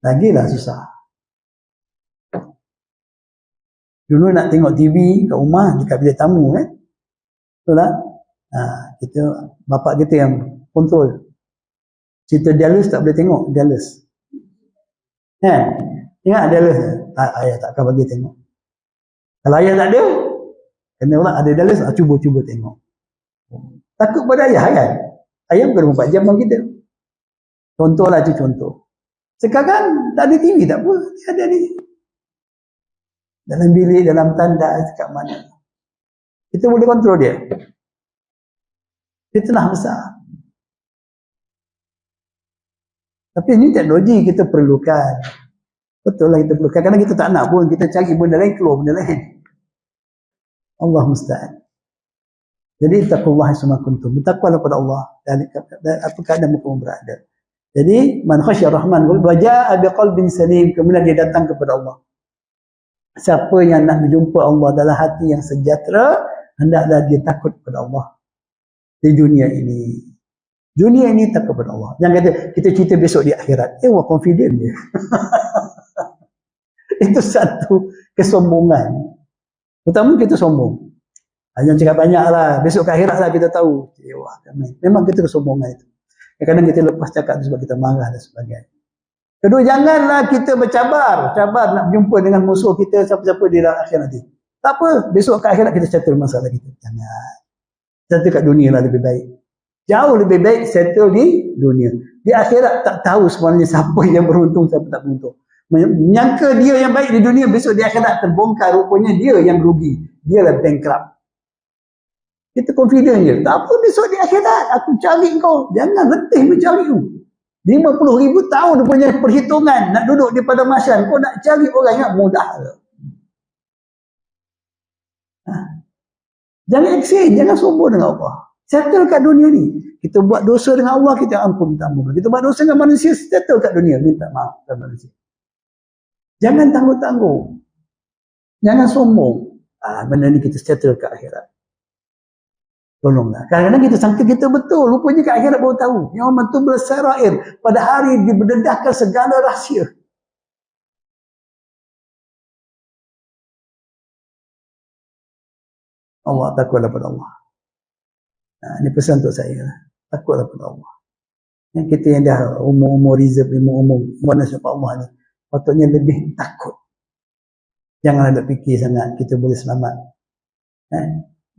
lagilah susah. Dulu nak tengok TV kat rumah, dekat bilik tamu kan. Betul tak? Kita, bapak kita yang kontrol. Cerita Dallas tak boleh tengok, Dallas. Kan? Ingat Dallas? Ayah tak akan bagi tengok. Kalau ayah tak ada, kena pula ada Dallas, cuba-cuba tengok. Takut pada ayah kan? Ayah bukan 24 jam bang kita. Contohlah tu contoh. Sekarang tak ada TV tak apa, dia ada ni. Dalam bilik, dalam tandas, kat mana. Kita boleh kontrol dia. Fitnah besar. Tapi ini teknologi kita perlukan. Betul lah kita perlukan. Kerana kita tak nak pun, kita cari benda lain, keluar benda lain. Allah musta'an. Jadi taqwallahi summa kuntum. Bertakwalah kepada Allah dan apa keadaan kamu berada. Jadi man khasyar rahman wa jaa biqalbin salim, kemudian dia datang kepada Allah. Siapa yang nak berjumpa Allah dalam hati yang sejahtera, hendaklah dia takut kepada Allah di dunia ini. Dunia ini takut kepada Allah. Jangan kata kita cerita besok di akhirat. Wah, confident dia. Itu satu kesombongan. Pertama kita sombong. Jangan cakap banyak lah. Besok ke akhirat lah kita tahu. Wah, memang kita kesombongan itu. Kadang-kadang kita lepas cakap sebab kita marah dan sebagainya. Kedua, janganlah kita bercabar. Cabar nak berjumpa dengan musuh kita siapa-siapa di dalam akhirat nanti. Tak apa. Besok ke akhirat kita settle masalah kita. Jangan. Settle kat dunia lah lebih baik. Jauh lebih baik settle di dunia. Di akhirat tak tahu sebenarnya siapa yang beruntung, siapa tak beruntung. Menyangka dia yang baik di dunia, besok di akhirat terbongkar rupanya dia yang rugi. Dia lah bankrupt. Kita confident je. Tak apa besok di akhirat, aku cari kau. Jangan letih mencari tu. 50,000 tahun dia punya perhitungan nak duduk di pada masyarakat. Kau nak cari orang yang mudah ke? Jangan exchange, jangan sombong dengan Allah. Settle kat dunia ni. Kita buat dosa dengan Allah, kita ampun minta ampun. Kita buat dosa dengan manusia, settle kat dunia, minta maaf kepada manusia. Jangan tangguh-tangguh. Jangan sombong. Benda ni kita settle kat akhirat. Tolonglah. Kadang-kadang kita sangka kita betul. Rupanya kat akhirat baru tahu. Yang itu bersarair. Pada hari diberdedahkan segala rahsia. Allah, takutlah pada Allah. Ini pesan untuk saya. Takutlah pada Allah. Yang kita yang dah umur-umur reserve, umur-umur nasib Allah ni, patutnya lebih takut. Jangan ada fikir sangat kita boleh selamat.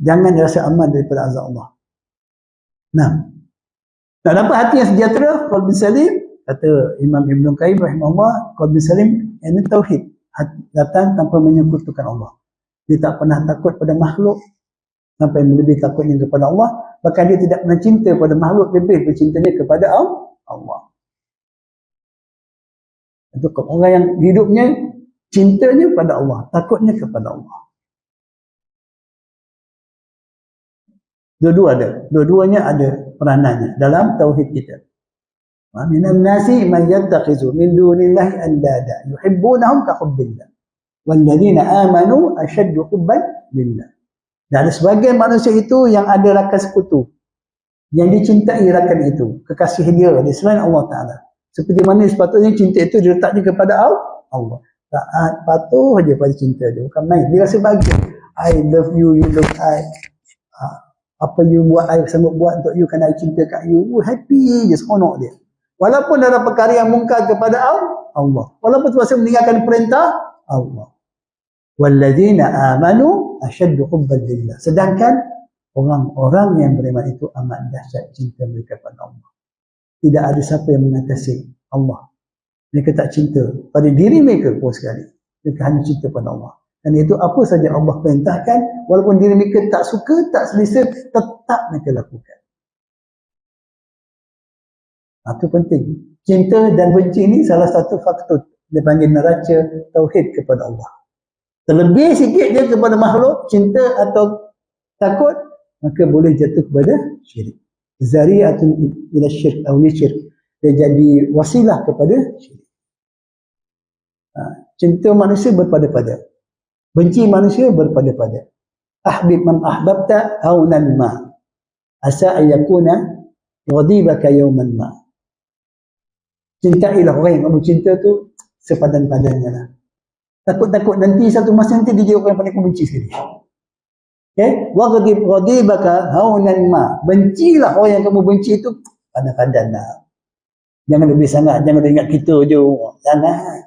Jangan rasa aman daripada azab Allah. Nah, nak dapat hati yang sejahtera, qalbi salim, kata Imam Ibn Qayyim rahimahullah, qalbi salim ini tauhid. Datang tanpa menyekutukan Allah. Dia tak pernah takut pada makhluk sampai lebih takutnya kepada Allah. Bahkan dia tidak pernah cinta pada makhluk, lebih bercintanya kepada Allah. Itu orang yang hidupnya cintanya pada Allah, takutnya kepada Allah. Dua-duanya ada peranannya dalam tauhid kita. Wa minan nasi man yattakhizu min dunillahi andada yuhibbunahum ka hubbillah. Walladzina amanu ashaddu hubban lillah. Dan ada sebagian manusia itu yang ada rakan sekutu, yang dicintai rakan itu, kekasih dia di selain Allah Ta'ala. Seperti mana sepatutnya cinta itu diletaknya kepada Allah. Taat, patuh saja pada cinta dia. Bukan main. Dia rasa bahagia. I love you, you love I. Apa you buat, I sanggup buat untuk you kerana I cinta kat you. Happy je, seronok dia. Walaupun dalam perkara yang mungkar kepada Allah. Walaupun terpaksa meninggalkan perintah Allah. Walladzina amanu asyaddu hubban lillah. Sedangkan orang-orang yang beriman itu amat dahsyat cinta mereka pada Allah. Tidak ada siapa yang mengatasi Allah. Mereka tak cinta pada diri mereka pun sekali. Mereka hanya cinta pada Allah. Dan itu apa saja Allah perintahkan, walaupun diri mereka tak suka, tak selesa, tetap mereka lakukan. Itu penting. Cinta dan benci ini salah satu faktor dia panggil neraca tauhid kepada Allah. Terlebih sikit dia kepada makhluk, cinta atau takut, maka boleh jatuh kepada syirik. Zari'atun ila syirk atau syirk. Dia jadi wasilah kepada syirik. Cinta manusia berpada-pada. Benci manusia berpada-pada. Ahbib man ahbabta haunan ma. Asa ayyakuna ghadibaka yawman ma. Cintailah orang yang kamu cinta tu sepadan-padannya lah. Takut-takut nanti satu masa nanti dia jadi orang yang paling kamu benci sekali. Okay? Ghadibaka haunan ma. Bencilah orang yang kamu benci itu padan-padan lah. Jangan lebih sangat, jangan ingat kita je. Jangan.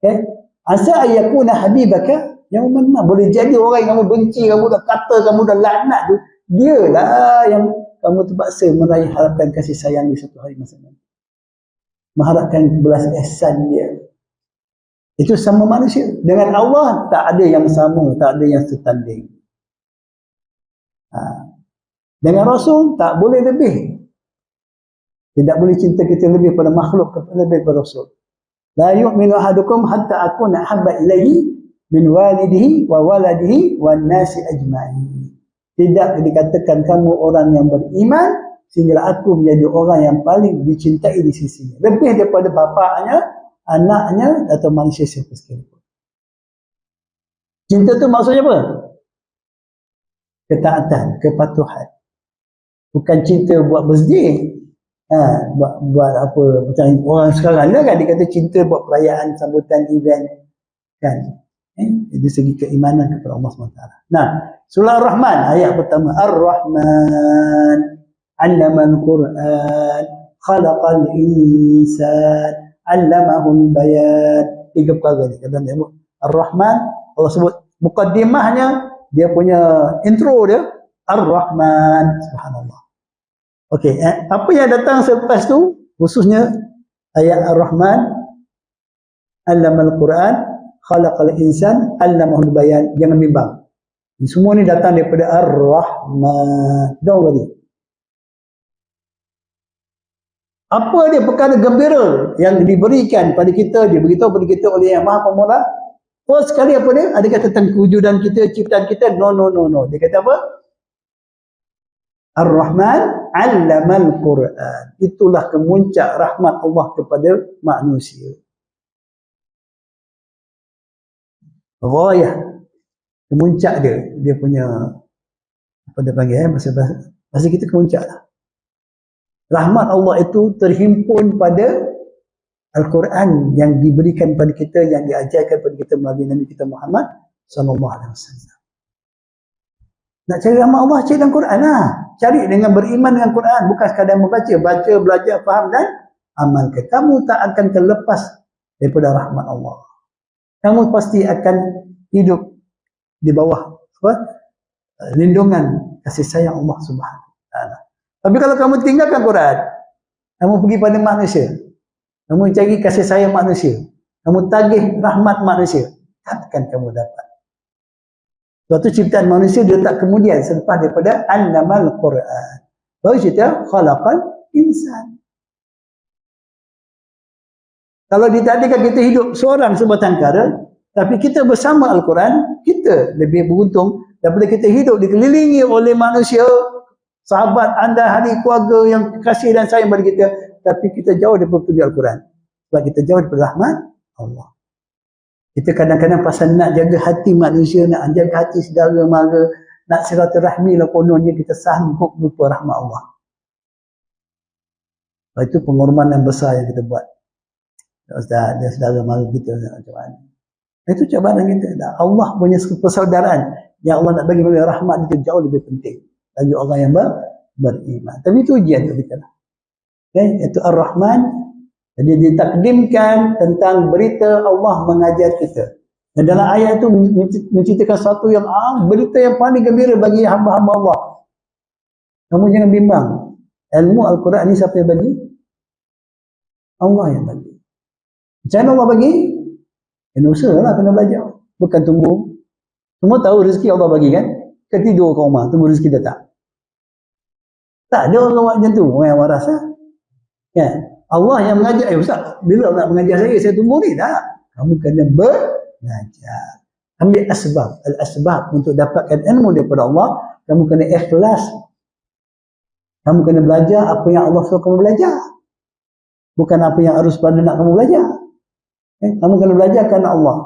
Okay? Asa ayyakuna habibaka yawman ma. Boleh jadi orang yang kamu benci, kamu dah kata, kamu dah laknat tu, dialah yang kamu terpaksa meraih harapan kasih sayang di satu hari masa nanti. Mengharapkan belas ihsan dia. Itu sama manusia. Dengan Allah tak ada yang sama, tak ada yang setanding. Dengan Rasul tak boleh lebih. Tidak boleh cinta kita lebih pada makhluk, lebih pada Rasul. La yu'minu ahadukum hatta akuna ahabba ilaihi min walidihi wa waladihi wan nasi ajma'in. Tidak dikatakan kamu orang yang beriman sehingga aku menjadi orang yang paling dicintai di sisinya. Lebih daripada bapaknya, anaknya atau manusia siapa sekalipun. Cinta tu maksudnya apa? Ketaatan, kepatuhan. Bukan cinta buat birthday. Buat apa? Macam orang sekarang lah kan, dia kata cinta buat perayaan, sambutan, event. Kan? Dari segi keimanan kepada Allah SWT. Nah, surah Ar-Rahman, ayat pertama. Ar-Rahman, 'allamal Qur'an, khalaqal insan, 'allamahul bayan. 3 perkara ni. Kadang-kadang Ar-Rahman, Allah sebut mukaddimahnya, dia punya intro dia, Ar-Rahman. Subhanallah. Okey, apa yang datang selepas tu, khususnya ayat Ar-Rahman, 'allamal Qur'an, khalaqal insan, 'allamahul bayan. Jangan bimbang. Semua ni datang daripada Ar-Rahman. Jauh lagi. Apa dia perkara gembira yang diberikan pada kita, diberitahu pada kita oleh Yang Maha Pemurah? First sekali apa dia? Ada kata tentang kewujudan kita, ciptaan kita. No. Dia kata apa? Ar-Rahman 'allamal Qur'an. Itulah kemuncak rahmat Allah kepada manusia. Ghayah. Kemuncak dia punya apa dia panggil bahasa kita kemuncak lah. Rahmat Allah itu terhimpun pada Al-Quran yang diberikan pada kita, yang diajarkan pada kita melalui Nabi kita Muhammad SAW. Nak cari rahmat Allah, cari dalam Quran lah. Cari dengan beriman dengan Quran. Bukan sekadar membaca. Baca, belajar, faham dan amalkan. Kamu tak akan terlepas daripada rahmat Allah. Kamu pasti akan hidup di bawah lindungan kasih sayang Allah Subhanahu Wa Taala. Tapi kalau kamu tinggalkan Quran, kamu pergi pada manusia, kamu cari kasih sayang manusia, kamu tagih rahmat manusia, takkan kamu dapat. Suatu ciptaan manusia dia tak kemudian selepas daripada 'allamal Quran. Baru cerita khalaqal insan. Kalau ditakdirkan kita hidup seorang sebatang kara, tapi kita bersama Al-Quran, kita lebih beruntung daripada kita hidup dikelilingi oleh manusia, sahabat anda, ahli keluarga yang kasih dan sayang pada kita, tapi kita jauh daripada petunjuk Al-Quran. Sebab kita jauh daripada rahmat Allah. Kita kadang-kadang pasal nak jaga hati manusia, nak jaga hati saudara mara, nak silaturahmi lah kononnya, kita sanggup lupa rahmat Allah. Itu pengorbanan besar yang kita buat. Ustaz, dia saudara mara kita macam mana. Itu cabaran kita. Allah punya persaudaraan yang Allah nak bagi melalui rahmat itu jauh lebih penting bagi orang yang beriman. Tapi itu ujian untuk kita. Okay? Itu Ar-Rahman. Jadi ditakdimkan tentang berita Allah mengajar kita. Dan dalam ayat itu menceritakan satu yang berita yang paling gembira bagi hamba-hamba Allah. Kamu jangan bimbang. Ilmu Al-Quran ni siapa yang bagi? Allah yang bagi. Macam mana Allah bagi? Kena usaha lah, kena belajar. Bukan tunggu. Semua tahu rezeki Allah bagi kan? Ketidur kat rumah, tunggu rezeki datang. Tak ada orang buat macam tu. Orang yang waras lah. Kan? Allah yang mengajar. Ustaz, bila nak mengajar saya tunggu ni? Tak. Kamu kena belajar. Ambil asbab. Al-asbab untuk dapatkan ilmu daripada Allah, kamu kena ikhlas. Kamu kena belajar apa yang Allah suruh kamu belajar. Bukan apa yang arus pada nak kamu belajar. Kamu kena belajar kerana Allah.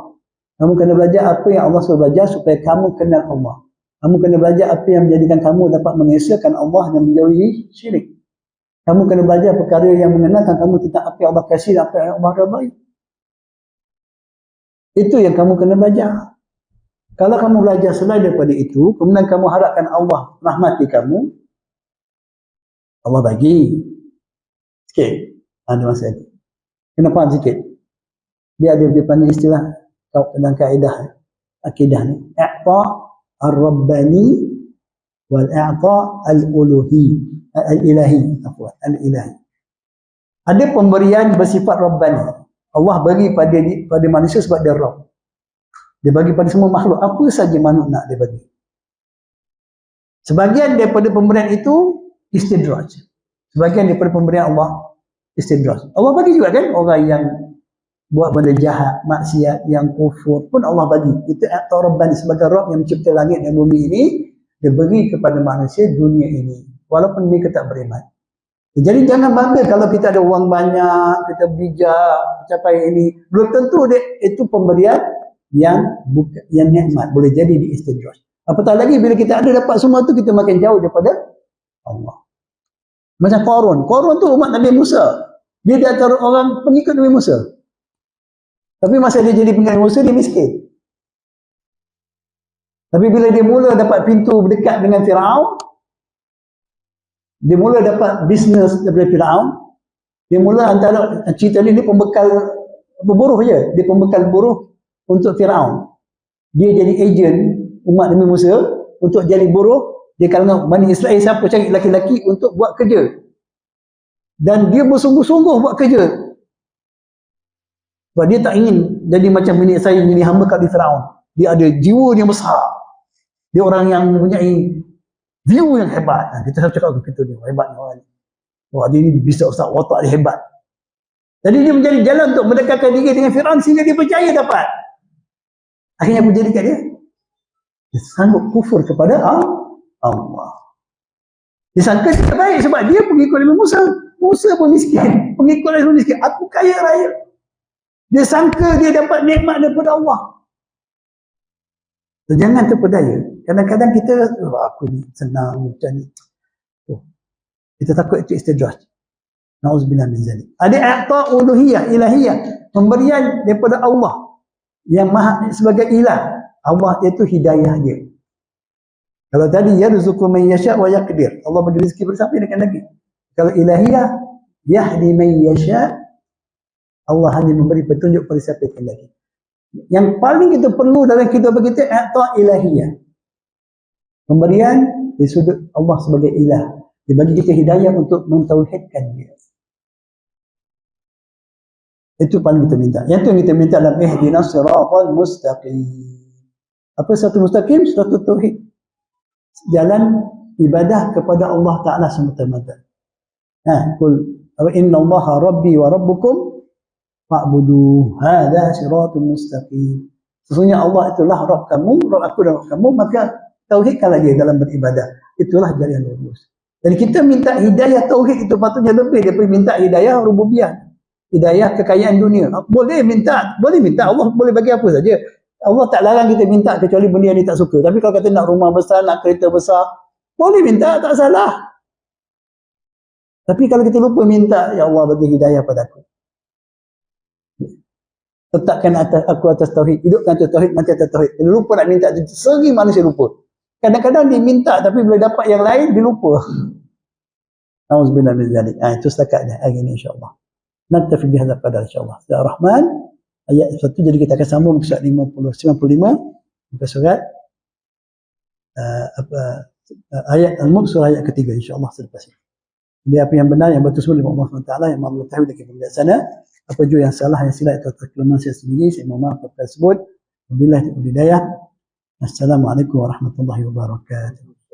Kamu kena belajar apa yang Allah suruh belajar supaya kamu kenal Allah. Kamu kena belajar apa yang menjadikan kamu dapat mengesahkan Allah dan menjauhi syirik. Kamu kena belajar perkara yang mengenalkan kamu tentang apa yang Allah kasih dan apa yang Allah redai. Itu yang kamu kena belajar. Kalau kamu belajar selain daripada itu, kemudian kamu harapkan Allah rahmati kamu, Allah bagi sikit. Ada masa lagi. Kena faham sikit. Dia ada dipanggil istilah dalam kaedah akidah ni. I'ta ar-rabbani wal i'ta al-uluhi. Al-ilahi. Al-ilahi. Ada pemberian bersifat rabbani. Allah bagi pada manusia sebab dia Rabb. Dia bagi pada semua makhluk. Apa saja makhluk nak dia bagi. Sebahagian daripada pemberian itu istidraj. Sebahagian daripada pemberian Allah istidraj. Allah bagi juga kan orang yang buat benda jahat, maksiat, yang kufur pun Allah bagi. Itu atau Rabbani sebagai Rabb yang mencipta langit dan bumi ini, dia beri kepada manusia dunia ini. Walaupun mereka tak beriman. Jadi jangan bangga kalau kita ada wang banyak, kita bijak, capai ini. Belum tentu itu pemberian yang nikmat. Boleh jadi di istidraj. Apatah lagi bila kita ada dapat semua tu, kita makin jauh daripada Allah. Macam Qarun. Qarun tu umat Nabi Musa. Dia di antara orang pengikut Nabi Musa. Tapi masa dia jadi pengikut Nabi Musa, dia miskin. Tapi bila dia mula dapat pintu berdekat dengan Firaun, dia mula dapat bisnes daripada Firaun, dia mula antara cerita ni pembekal buruh je. Dia pembekal buruh untuk Firaun. Dia jadi ejen umat Nabi Musa untuk jadi buruh. Dia kalangan Bani Israel siapa cari laki-laki untuk buat kerja. Dan dia bersungguh-sungguh buat kerja. Sebab dia tak ingin jadi macam Bani Israel jadi hamba kat Firaun. Dia ada jiwa yang besar. Dia orang yang mempunyai view yang hebat. Kita selalu cakap begitu dia. Hebat ni orang ni. Wah, dia ni bisa ustaz, watak dia hebat. Jadi dia menjadi jalan untuk mendekatkan diri dengan Firaun sehingga dia percaya dapat. Akhirnya apa jadi kat dia? Dia sanggup kufur kepada Allah. Dia sangka dia baik sebab dia pengikut Nabi Musa. Musa pun miskin. Pengikut Nabi Musa miskin. Aku kaya raya. Dia sangka dia dapat nikmat daripada Allah. So, jangan terpedaya. Kadang-kadang kita, aku ni senang macam ni. Kita takut itu istidraj. Na'udzubillah min zalik. Ada i'ta uluhiyah, ilahiyah. Pemberian daripada Allah. Yang maha sebagai ilah. Allah itu hidayah dia. Kalau tadi yarzuqu man yasha' wa yaqdir. Allah bagi rezeki pada siapa dia akan bagi. Kalau ilahiyah yahdi man yasha', Allah hanya memberi petunjuk pada siapa yang akan bagi. Yang paling kita perlu dalam kehidupan kita i'ta ilahiyah. Pemberian di sudut Allah sebagai ilah. Dia bagi kita hidayah untuk mentauhidkan dia. Itu paling kita minta. Yang tu yang kita minta dalam ihdinas siratal mustaqim. Apa satu mustaqim? Satu tauhid. Jalan ibadah kepada Allah Ta'ala semata-mata. Qul inna Allaha rabbi wa rabbukum fa'budu. Hadha siratul mustaqim. Sesungguhnya Allah itulah Rabb kamu, Rabb aku dan Rabb kamu, maka tauhidkanlah dia dalam beribadah. Itulah jalan lurus. Dan kita minta hidayah tauhid itu patutnya lebih daripada minta hidayah rububiyah. Hidayah kekayaan dunia. Boleh minta Allah boleh bagi apa saja. Allah tak larang kita minta kecuali benda yang dia tak suka. Tapi kalau kata nak rumah besar, nak kereta besar, boleh minta, tak salah. Tapi kalau kita lupa minta, ya Allah bagi hidayah pada aku. Tetapkan aku atas tauhid, hidupkan atas tauhid, mati atas tauhid. Dia lupa nak minta, sering manusia lupa. Kadang-kadang dia minta tapi bila dapat yang lain dia lupa. Auzubillah min zalik. Itu setakat dah hari ini insya-Allah. Naktafi bihadzal qadar insya-Allah. Ya Rahman ayat 1, jadi kita akan sambung ke surat 95 muka surat ayat Al-Mulk surah ayat ketiga insya-Allah selepas ini. Jadi apa yang benar yang betul semua oleh Allah SWT yang Maha mengetahui lagi bijaksana. Apa juga yang salah yang silap atau kelemahan saya sendiri, saya mohon maaf atas tersebut. Wabillahi taufiq hidayah. Assalamualaikum warahmatullahi wabarakatuh.